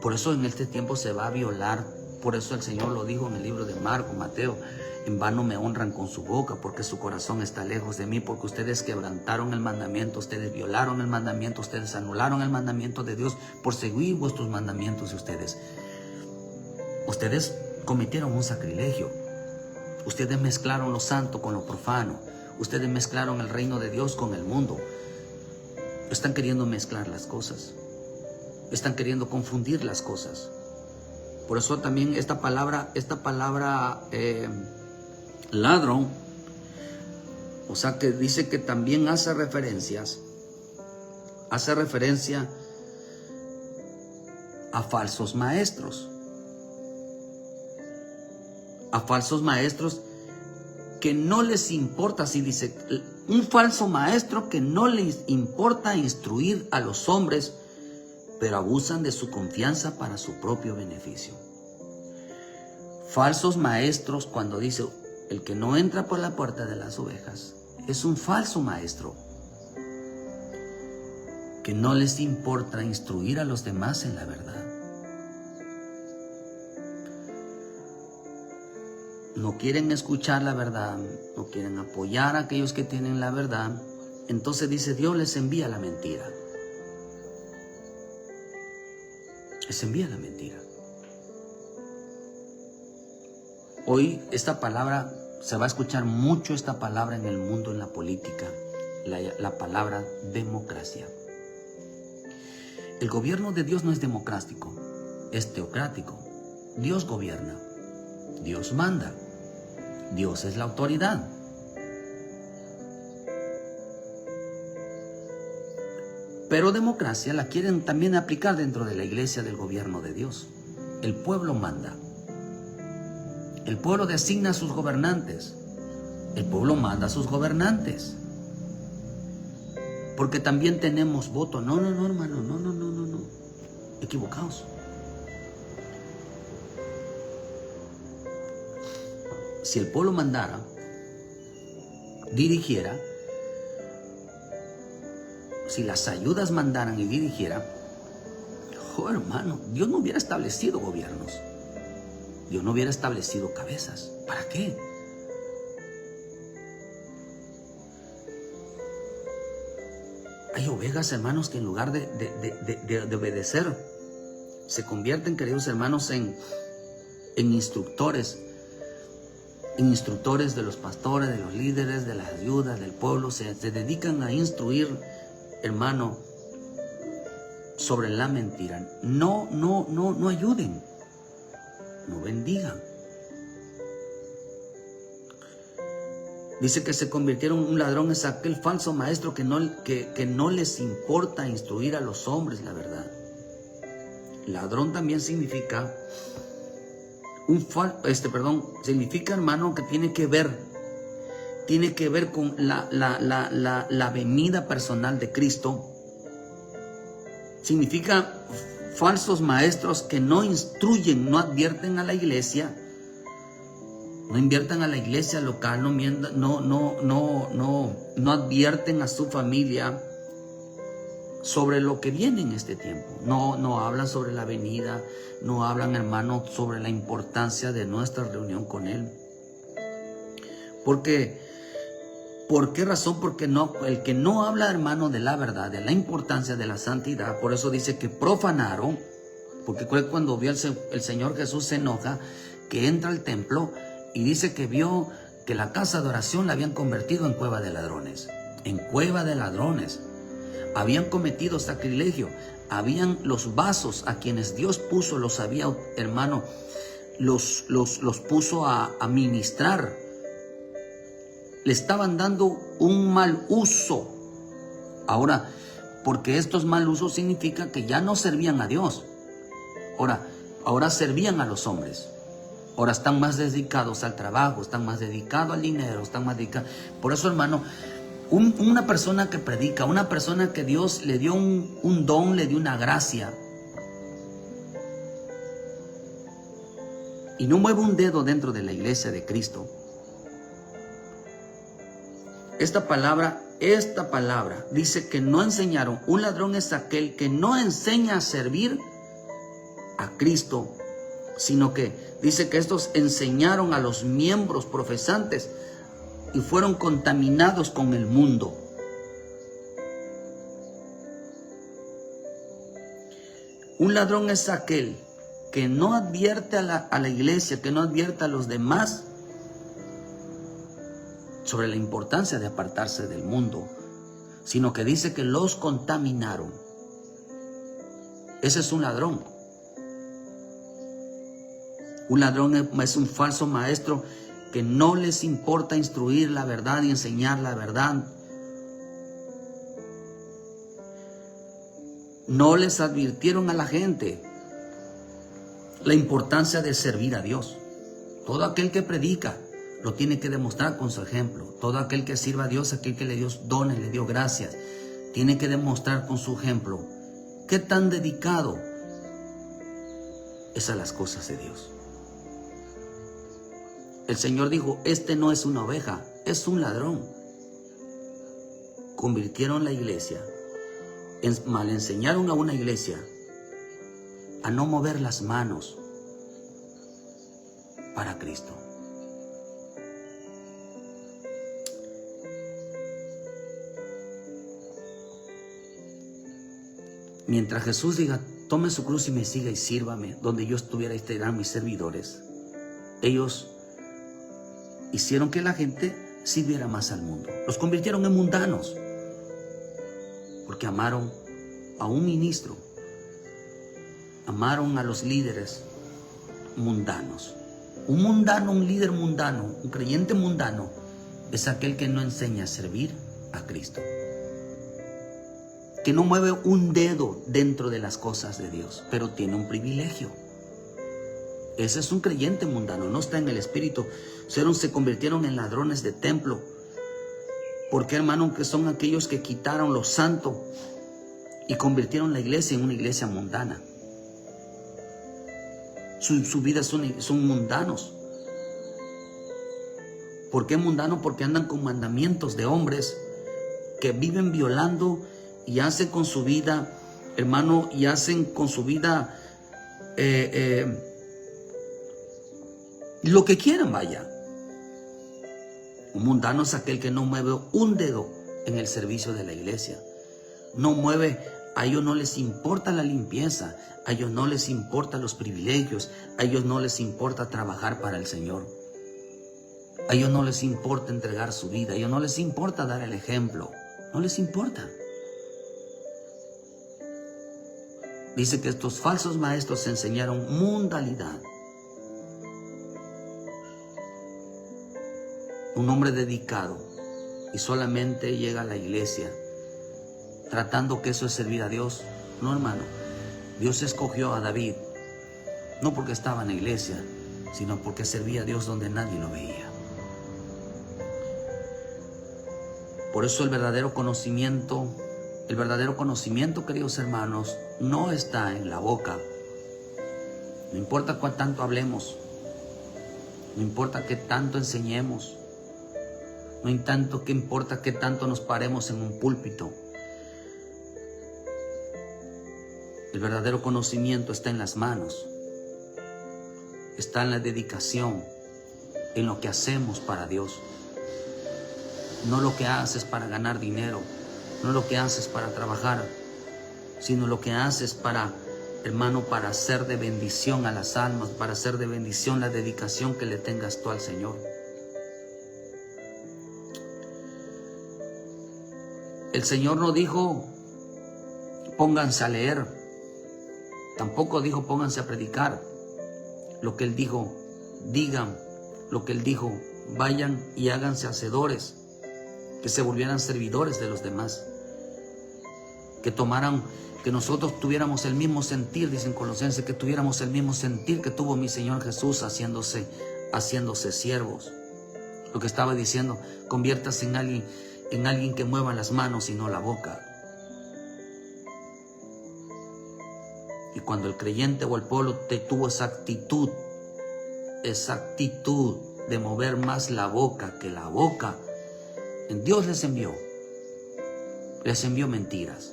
Por eso en este tiempo se va a violar. Por eso el Señor lo dijo en el libro de Marcos, Mateo: en vano me honran con su boca, porque su corazón está lejos de mí, porque ustedes quebrantaron el mandamiento, ustedes violaron el mandamiento, ustedes anularon el mandamiento de Dios por seguir vuestros mandamientos de ustedes. Ustedes cometieron un sacrilegio. Ustedes mezclaron lo santo con lo profano. Ustedes mezclaron el reino de Dios con el mundo. Están queriendo mezclar las cosas. Están queriendo confundir las cosas. Por eso también esta palabra ladrón, o sea que dice que también hace referencia a falsos maestros. A falsos maestros que no les importa, así dice, un falso maestro que no les importa instruir a los hombres, pero abusan de su confianza para su propio beneficio. Falsos maestros, cuando dice el que no entra por la puerta de las ovejas, es un falso maestro que no les importa instruir a los demás en la verdad. No quieren escuchar la verdad, no quieren apoyar a aquellos que tienen la verdad. Entonces dice, Dios les envía la mentira. Les envía la mentira. Hoy esta palabra, se va a escuchar mucho esta palabra en el mundo, en la política, la palabra democracia. El gobierno de Dios no es democrático, es teocrático. Dios gobierna, Dios manda, Dios es la autoridad. Pero democracia la quieren también aplicar dentro de la iglesia del gobierno de Dios. El pueblo manda. El pueblo designa a sus gobernantes. El pueblo manda a sus gobernantes. Porque también tenemos voto. No, hermano, no. Equivocados. Si el pueblo mandara, dirigiera, si las ayudas mandaran y dirigieran, hermano, Dios no hubiera establecido gobiernos. Dios no hubiera establecido cabezas. ¿Para qué? Hay ovejas, hermanos, que en lugar de obedecer, se convierten, queridos hermanos, en instructores. En instructores de los pastores, de los líderes, de las ayudas, del pueblo. Se dedican a instruir, hermano, sobre la mentira. No ayuden. No bendigan. Dice que se convirtieron en un ladrón, es aquel falso maestro que no les importa instruir a los hombres la verdad. Ladrón también significa significa, hermano, que tiene que ver con la venida personal de Cristo. Significa falsos maestros que no instruyen, no advierten a la iglesia, no inviertan a la iglesia local, no advierten a su familia sobre lo que viene en este tiempo. No hablan sobre la venida, no hablan, hermano, sobre la importancia de nuestra reunión con Él. ¿Por qué razón? Porque el que no habla, hermano, de la verdad, de la importancia de la santidad, por eso dice que profanaron, porque cuando vio el Señor Jesús se enoja, que entra al templo y dice que vio que la casa de oración la habían convertido en cueva de ladrones. En cueva de ladrones. Habían cometido sacrilegio. Habían los vasos a quienes Dios puso, los había, hermano, los puso a ministrar. Le estaban dando un mal uso. Ahora, porque estos mal usos significa que ya no servían a Dios. Ahora servían a los hombres. Ahora están más dedicados al trabajo, están más dedicados al dinero, están más dedicados. Por eso, hermano, una persona que predica, una persona que Dios le dio un don, le dio una gracia, y no mueve un dedo dentro de la iglesia de Cristo. Esta palabra dice que no enseñaron. Un ladrón es aquel que no enseña a servir a Cristo, sino que dice que estos enseñaron a los miembros profesantes y fueron contaminados con el mundo. Un ladrón es aquel que no advierte a la iglesia, que no advierte a los demás sobre la importancia de apartarse del mundo, sino que dice que los contaminaron. Ese es un ladrón. Un ladrón es un falso maestro que no les importa instruir la verdad y enseñar la verdad. No les advirtieron a la gente la importancia de servir a Dios. Todo aquel que predica lo tiene que demostrar con su ejemplo. Todo aquel que sirva a Dios, aquel que le dio dones, le dio gracias, tiene que demostrar con su ejemplo qué tan dedicado es a las cosas de Dios. El Señor dijo, este no es una oveja, es un ladrón. Convirtieron la iglesia, mal enseñaron a una iglesia a no mover las manos para Cristo. Mientras Jesús diga, tome su cruz y me siga y sírvame, donde yo estuviera, estarán mis servidores. Ellos hicieron que la gente sirviera más al mundo. Los convirtieron en mundanos, porque amaron a un ministro, amaron a los líderes mundanos. Un mundano, un líder mundano, un creyente mundano, es aquel que no enseña a servir a Cristo, que no mueve un dedo dentro de las cosas de Dios, pero tiene un privilegio. Ese es un creyente mundano, no está en el Espíritu. Se convirtieron en ladrones de templo. ¿Por qué, hermano? Que son aquellos que quitaron lo santo y convirtieron la iglesia en una iglesia mundana. Su vida son mundanos. ¿Por qué mundanos? Porque andan con mandamientos de hombres que viven violando y hacen con su vida, hermano, y hacen con su vida lo que quieran, vaya. Un mundano es aquel que no mueve un dedo en el servicio de la iglesia. No mueve, a ellos no les importa la limpieza, a ellos no les importa los privilegios, a ellos no les importa trabajar para el Señor. A ellos no les importa entregar su vida, a ellos no les importa dar el ejemplo, no les importa. Dice que estos falsos maestros enseñaron mundalidad. Un hombre dedicado y solamente llega a la iglesia tratando que eso es servir a Dios. No, hermano. Dios escogió a David no porque estaba en la iglesia, sino porque servía a Dios donde nadie lo veía. Por eso el verdadero conocimiento, queridos hermanos, no está en la boca. No importa cuánto tanto hablemos, no importa qué tanto enseñemos, no importa qué tanto nos paremos en un púlpito. El verdadero conocimiento está en las manos, está en la dedicación, en lo que hacemos para Dios. No lo que haces para ganar dinero, no lo que haces para trabajar, sino lo que haces para, hermano, para hacer de bendición a las almas, para hacer de bendición la dedicación que le tengas tú al Señor. El Señor no dijo, pónganse a leer. Tampoco dijo, pónganse a predicar. Lo que Él dijo, digan. Lo que Él dijo, vayan y háganse hacedores. Que se volvieran servidores de los demás. Que nosotros tuviéramos el mismo sentir, dicen Colosenses, que tuviéramos el mismo sentir que tuvo mi Señor Jesús haciéndose siervos. Lo que estaba diciendo, conviértase en alguien que mueva las manos y no la boca. Y cuando el creyente o el pueblo tuvo esa actitud de mover más la boca que la boca, Dios les envió mentiras.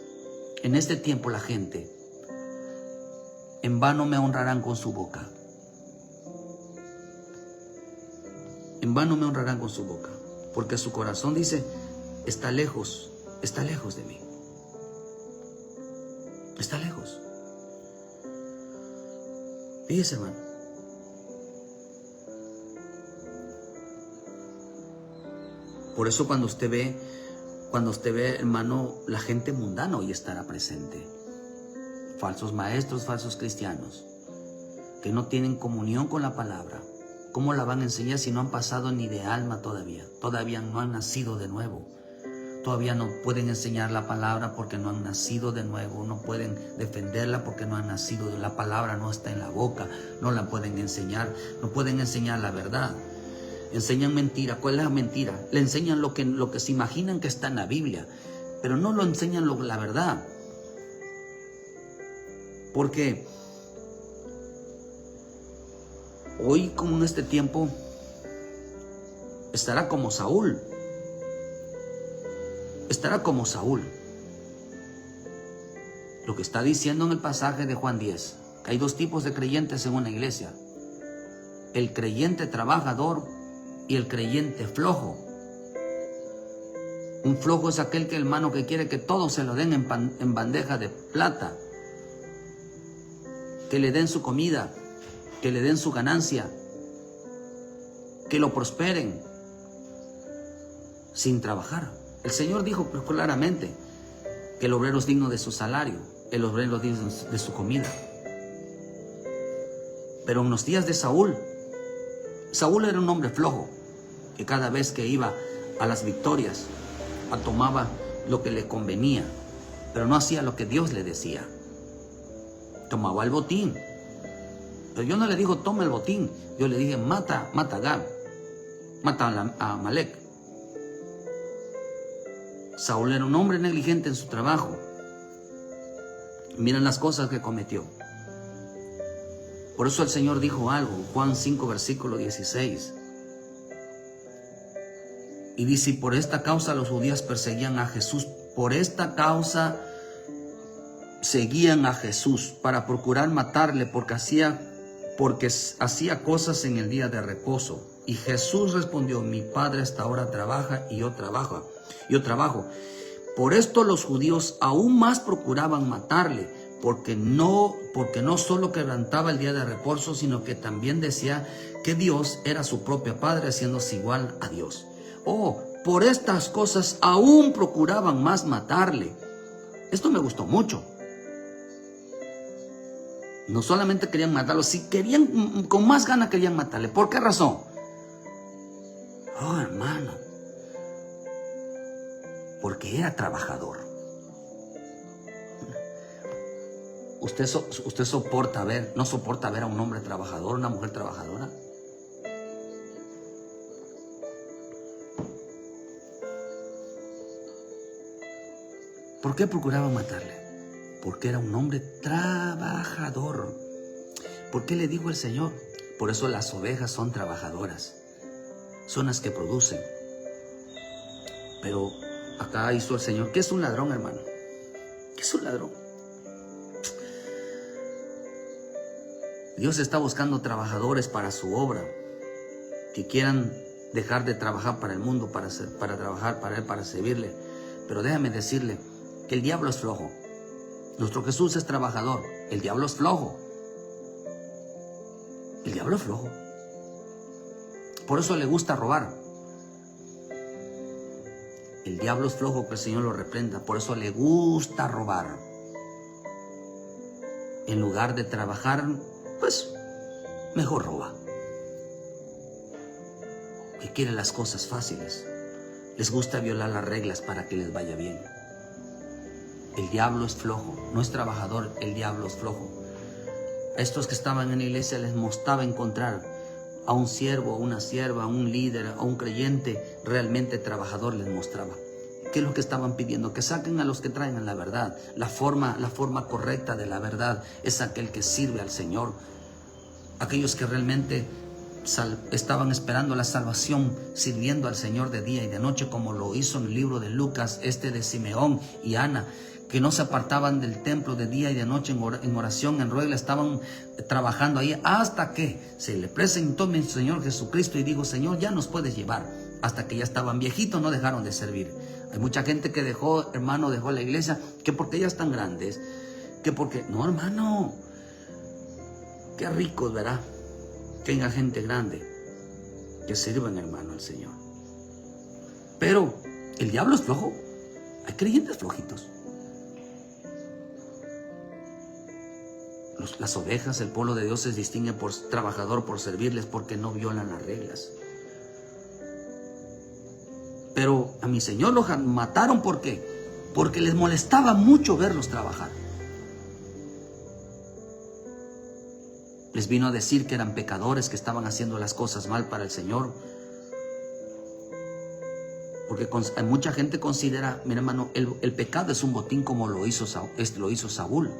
En este tiempo la gente en vano me honrarán con su boca. En vano me honrarán con su boca, porque su corazón dice, está lejos de mí. Está lejos. Fíjese, hermano. Por eso cuando usted ve Cuando usted ve, hermano, la gente mundana hoy estará presente. Falsos maestros, falsos cristianos, que no tienen comunión con la palabra. ¿Cómo la van a enseñar si no han pasado ni de alma todavía? Todavía no han nacido de nuevo. Todavía no pueden enseñar la palabra porque no han nacido de nuevo. No pueden defenderla porque no han nacido. La palabra no está en la boca. No la pueden enseñar. No pueden enseñar la verdad. Enseñan mentira. ¿Cuál es la mentira? Le enseñan lo que se imaginan que está en la Biblia, pero no lo enseñan la verdad. Porque hoy, como en este tiempo, estará como Saúl. Estará como Saúl. Lo que está diciendo en el pasaje de Juan 10, que hay dos tipos de creyentes en una iglesia: el creyente trabajador y el creyente flojo. Un flojo es aquel que, hermano, que quiere que todo se lo den en bandeja de plata, que le den su comida, que le den su ganancia, que lo prosperen sin trabajar. El Señor dijo claramente que el obrero es digno de su salario, el obrero es digno de su comida. Pero en los días de Saúl, Saúl era un hombre flojo, que cada vez que iba a las victorias, tomaba lo que le convenía, pero no hacía lo que Dios le decía. Tomaba el botín. Pero yo no le digo toma el botín, yo le dije mata a Gab, mata a Amalek. Saúl era un hombre negligente en su trabajo. Miren las cosas que cometió. Por eso el Señor dijo algo, Juan 5, versículo 16. Y dice: por esta causa los judíos perseguían a Jesús. Por esta causa seguían a Jesús, para procurar matarle, porque hacía cosas en el día de reposo. Y Jesús respondió: mi Padre hasta ahora trabaja y yo trabajo. Por esto los judíos aún más procuraban matarle, porque no solo quebrantaba el día de reposo, sino que también decía que Dios era su propio Padre, haciéndose igual a Dios. Por estas cosas aún procuraban más matarle. Esto me gustó mucho. No solamente querían matarlo, si querían, con más ganas querían matarle. ¿Por qué razón? Hermano, porque era trabajador. ¿Usted no soporta ver a un hombre trabajador, una mujer trabajadora? ¿Por qué procuraban matarle? Porque era un hombre trabajador. ¿Por qué le dijo el Señor? Por eso las ovejas son trabajadoras, son las que producen. Pero acá hizo el Señor. ¿Qué es un ladrón, hermano? ¿Qué es un ladrón? Dios está buscando trabajadores para su obra, que quieran dejar de trabajar para el mundo, para trabajar para Él, para servirle. Pero déjame decirle que el diablo es flojo. Nuestro Jesús es trabajador. El diablo es flojo. El diablo es flojo. Por eso le gusta robar. El diablo es flojo, que el Señor lo reprenda. Por eso le gusta robar. En lugar de trabajar, pues mejor roba. Que quiere las cosas fáciles. Les gusta violar las reglas para que les vaya bien. El diablo es flojo, no es trabajador, el diablo es flojo. A estos que estaban en la iglesia les mostraba encontrar a un siervo, a una sierva, a un líder, a un creyente realmente trabajador. Les mostraba. ¿Qué es lo que estaban pidiendo? Que saquen a los que traigan la verdad. La forma correcta de la verdad es aquel que sirve al Señor. Aquellos que realmente estaban esperando la salvación, sirviendo al Señor de día y de noche, como lo hizo en el libro de Lucas, de Simeón y Ana, que no se apartaban del templo de día y de noche en oración, en ruega, estaban trabajando ahí hasta que se le presentó mi Señor Jesucristo y dijo: Señor, ya nos puedes llevar. Hasta que ya estaban viejitos, no dejaron de servir. Hay mucha gente que dejó la iglesia, que porque ya están grandes, que porque... No, hermano, qué ricos, ¿verdad? Que haya gente grande que sirvan, hermano, al Señor. Pero el diablo es flojo. Hay creyentes flojitos. Las ovejas, el pueblo de Dios se distingue por trabajador, por servirles, porque no violan las reglas. Pero a mi Señor los mataron, ¿por qué? Porque les molestaba mucho verlos trabajar. Les vino a decir que eran pecadores, que estaban haciendo las cosas mal para el Señor. Porque mucha gente considera, mira hermano, el pecado es un botín como lo hizo Saúl.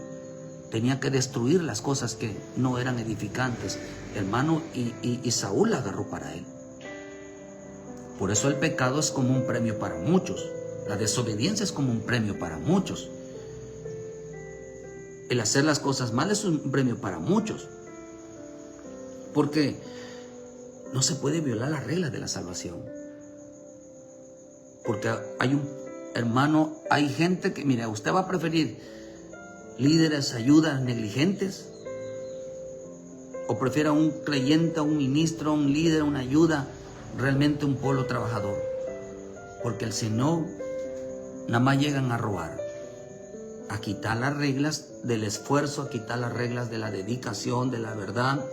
Tenía que destruir las cosas que no eran edificantes, hermano, y Saúl la agarró para él. Por eso el pecado es como un premio para muchos. La desobediencia es como un premio para muchos. El hacer las cosas mal es un premio para muchos. Porque no se puede violar las reglas de la salvación. Porque hay gente que, mira, usted va a preferir líderes, ayudas negligentes, o prefiere a un creyente, a un ministro, a un líder, una ayuda, realmente un pueblo trabajador. Porque el Señor nada más llegan a robar, a quitar las reglas del esfuerzo, a quitar las reglas de la dedicación, de la verdad,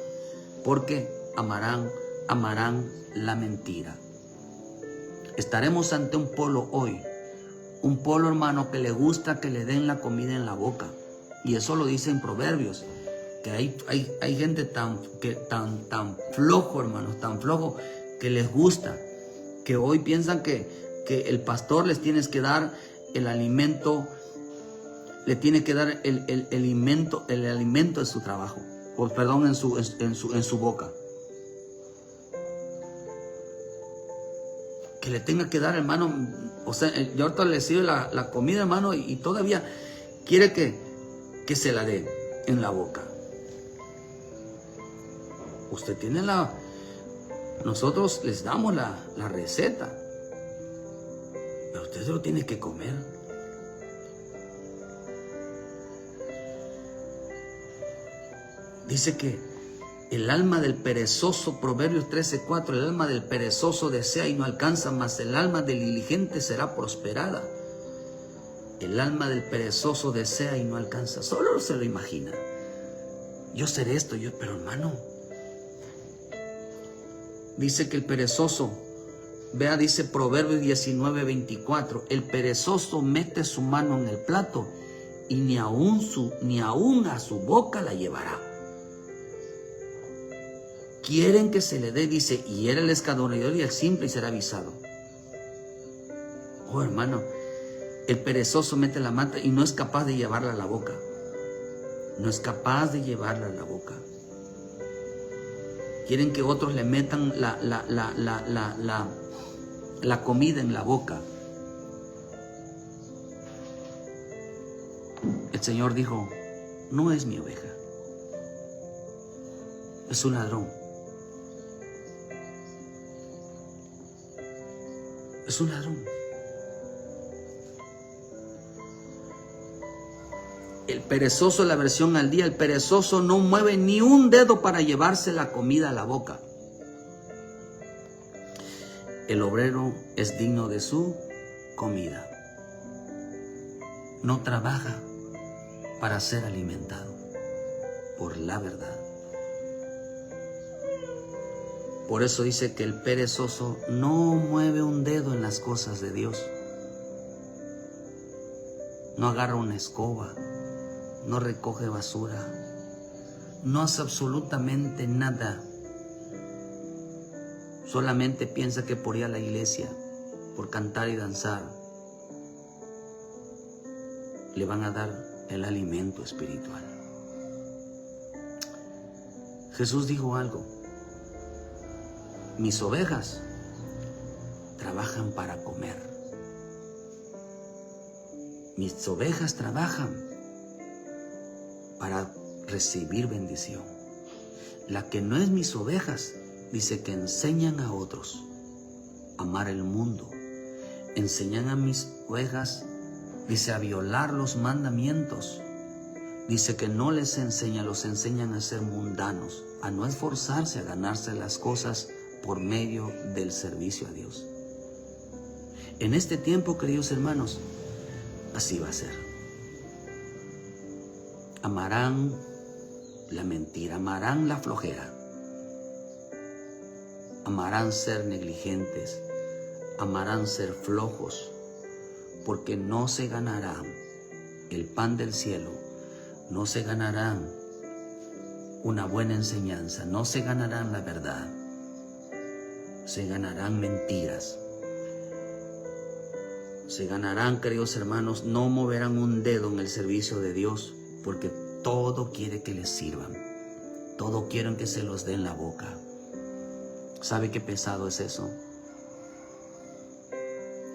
porque amarán la mentira. Estaremos ante un pueblo hoy, un pueblo, hermano, que le gusta que le den la comida en la boca. Y eso lo dice en Proverbios, que hay gente tan flojo, hermanos, tan flojo, que les gusta, que hoy piensan que el pastor les tiene que dar el alimento, le tiene que dar el alimento de su trabajo, o perdón, en su boca. Que le tenga que dar, hermano, o sea, yo ahorita le sirve la comida, hermano, y todavía quiere que se la dé en la boca. Usted tiene nosotros les damos la receta, pero usted se lo tiene que comer. Dice que el alma del perezoso, Proverbios 13:4, el alma del perezoso desea y no alcanza, mas el alma del diligente será prosperada. El alma del perezoso desea y no alcanza. Solo se lo imagina. Yo seré esto, pero hermano, dice que el perezoso, vea, dice Proverbios 19:24, el perezoso mete su mano en el plato y ni aún a su boca la llevará. Quieren que se le dé, dice, y era el escadronador y el simple y será avisado. Oh, hermano, el perezoso mete la mata y no es capaz de llevarla a la boca. No es capaz de llevarla a la boca. Quieren que otros le metan la comida en la boca. El Señor dijo, no es mi oveja, es un ladrón. Es un ladrón. El perezoso, la versión al día, el perezoso no mueve ni un dedo para llevarse la comida a la boca. El obrero es digno de su comida. No trabaja para ser alimentado por la verdad. Por eso dice que el perezoso no mueve un dedo en las cosas de Dios. No agarra una escoba, no recoge basura, no hace absolutamente nada. Solamente piensa que por ir a la iglesia, por cantar y danzar, le van a dar el alimento espiritual. Jesús dijo algo. Mis ovejas trabajan para comer. Mis ovejas trabajan para recibir bendición. La que no es mis ovejas, dice que enseñan a otros a amar el mundo. Enseñan a mis ovejas, dice, a violar los mandamientos. Dice que no les enseña, los enseñan a ser mundanos, a no esforzarse a ganarse las cosas por medio del servicio a Dios. En este tiempo, queridos hermanos, así va a ser. Amarán la mentira, amarán la flojera, amarán ser negligentes, amarán ser flojos, porque no se ganarán el pan del cielo, no se ganarán una buena enseñanza, no se ganarán la verdad, se ganarán mentiras. Se ganarán, queridos hermanos, no moverán un dedo en el servicio de Dios, porque todo quiere que les sirvan, todo quieren que se los den la boca. ¿Sabe qué pesado es eso?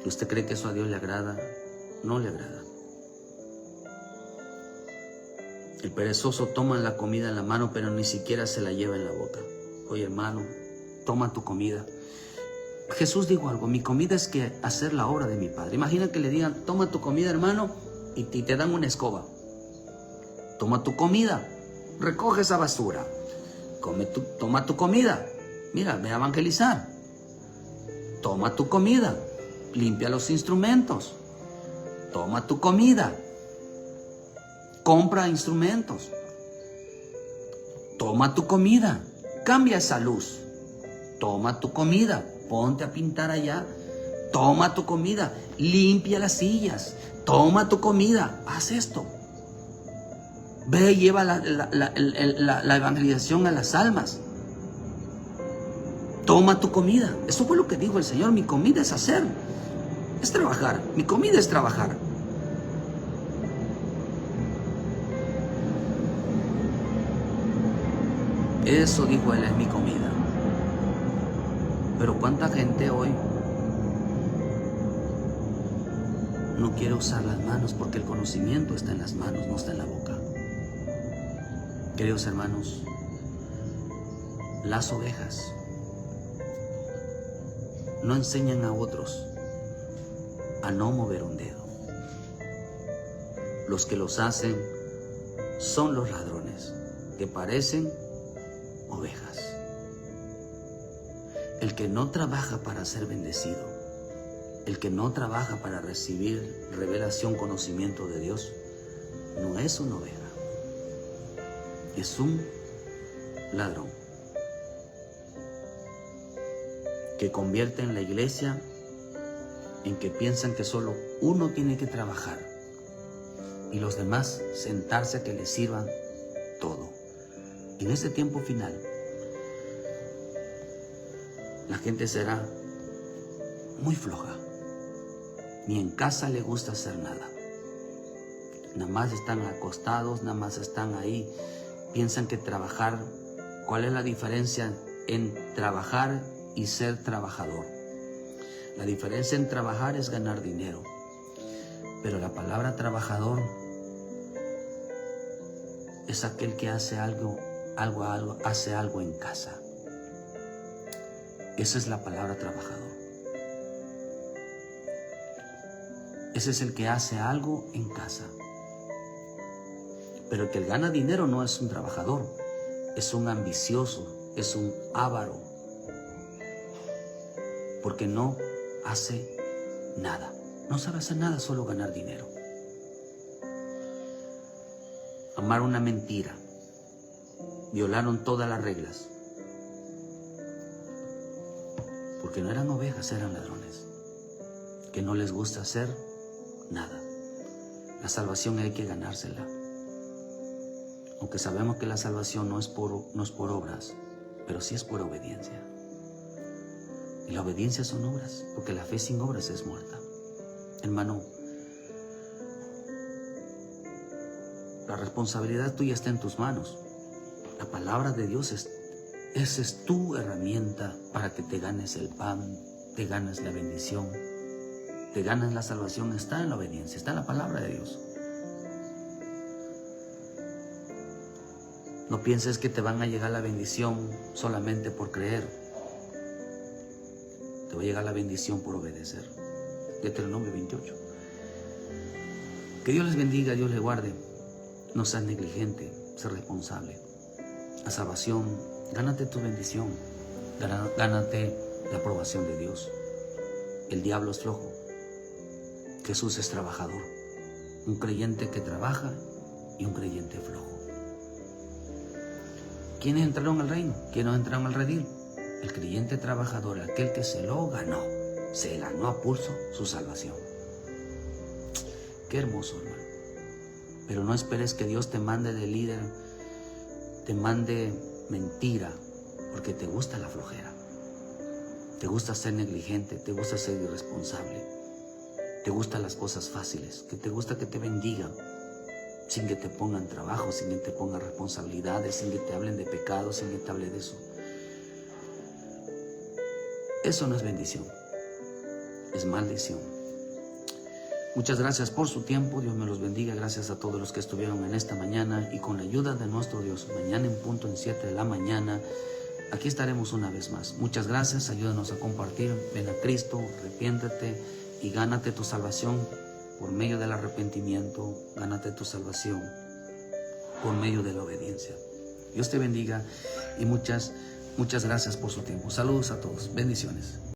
¿Usted cree que eso a Dios le agrada? No le agrada. El perezoso toma la comida en la mano, pero ni siquiera se la lleva en la boca. Oye, hermano, toma tu comida. Jesús dijo algo: mi comida es que hacer la obra de mi Padre. Imagina que le digan: toma tu comida, hermano, y te dan una escoba. Toma tu comida, recoge esa basura. Toma tu comida. Mira, ve a evangelizar. Toma tu comida, limpia los instrumentos. Toma tu comida, compra instrumentos. Toma tu comida, cambia esa luz. Toma tu comida, ponte a pintar allá. Toma tu comida, limpia las sillas. Toma tu comida, haz esto. Ve y lleva la evangelización a las almas. Toma tu comida. Eso fue lo que dijo el Señor: mi comida es hacer, es trabajar. Mi comida es trabajar. Eso dijo Él: es mi comida. Pero ¿cuánta gente hoy no quiere usar las manos? Porque el conocimiento está en las manos, no está en la boca. Queridos hermanos, las ovejas no enseñan a otros a no mover un dedo. Los que los hacen son los ladrones, que parecen ovejas. El que no trabaja para ser bendecido, el que no trabaja para recibir revelación, conocimiento de Dios, no es una oveja, es un ladrón que convierte en la iglesia en que piensan que solo uno tiene que trabajar y los demás sentarse a que les sirvan todo. En ese tiempo final, la gente será muy floja. Ni en casa le gusta hacer nada. Nada más están acostados, nada más están ahí. Piensan que trabajar, ¿cuál es la diferencia en trabajar y ser trabajador? La diferencia en trabajar es ganar dinero. Pero la palabra trabajador es aquel que hace hace algo en casa. Esa es la palabra trabajador. Ese es el que hace algo en casa. Pero el que gana dinero no es un trabajador, es un ambicioso, es un avaro, porque no hace nada, no sabe hacer nada, solo ganar dinero. Amar una mentira, violaron todas las reglas, porque no eran ovejas, eran ladrones, que no les gusta hacer nada. La salvación hay que ganársela. Aunque sabemos que la salvación no es por obras, pero sí es por obediencia. Y la obediencia son obras, porque la fe sin obras es muerta. Hermano, la responsabilidad tuya está en tus manos. La palabra de Dios esa es tu herramienta para que te ganes el pan, te ganes la bendición, te ganes la salvación. Está en la obediencia, está en la palabra de Dios. No pienses que te van a llegar la bendición solamente por creer. Te va a llegar la bendición por obedecer. Deuteronomio 28. Que Dios les bendiga, Dios les guarde. No seas negligente, sé responsable. La salvación, gánate tu bendición. Gánate la aprobación de Dios. El diablo es flojo. Jesús es trabajador. un creyente que trabaja y un creyente flojo. ¿Quiénes entraron al reino? ¿Quiénes entraron al redil? El creyente trabajador, aquel que se lo ganó. Se ganó a pulso su salvación. Qué hermoso, hermano. Pero no esperes que Dios te mande de líder, te mande mentira, porque te gusta la flojera. Te gusta ser negligente, te gusta ser irresponsable. Te gustan las cosas fáciles, que te gusta que te bendigan, sin que te pongan trabajo, sin que te pongan responsabilidades, sin que te hablen de pecado, sin que te hable de eso. Eso no es bendición, es maldición. Muchas gracias por su tiempo, Dios me los bendiga. Gracias a todos los que estuvieron en esta mañana, y con la ayuda de nuestro Dios, mañana en punto en 7 de la mañana, aquí estaremos una vez más. Muchas gracias, ayúdanos a compartir. Ven a Cristo, arrepiéntete y gánate tu salvación por medio del arrepentimiento. Gánate tu salvación por medio de la obediencia. Dios te bendiga y muchas gracias por su tiempo. Saludos a todos. Bendiciones.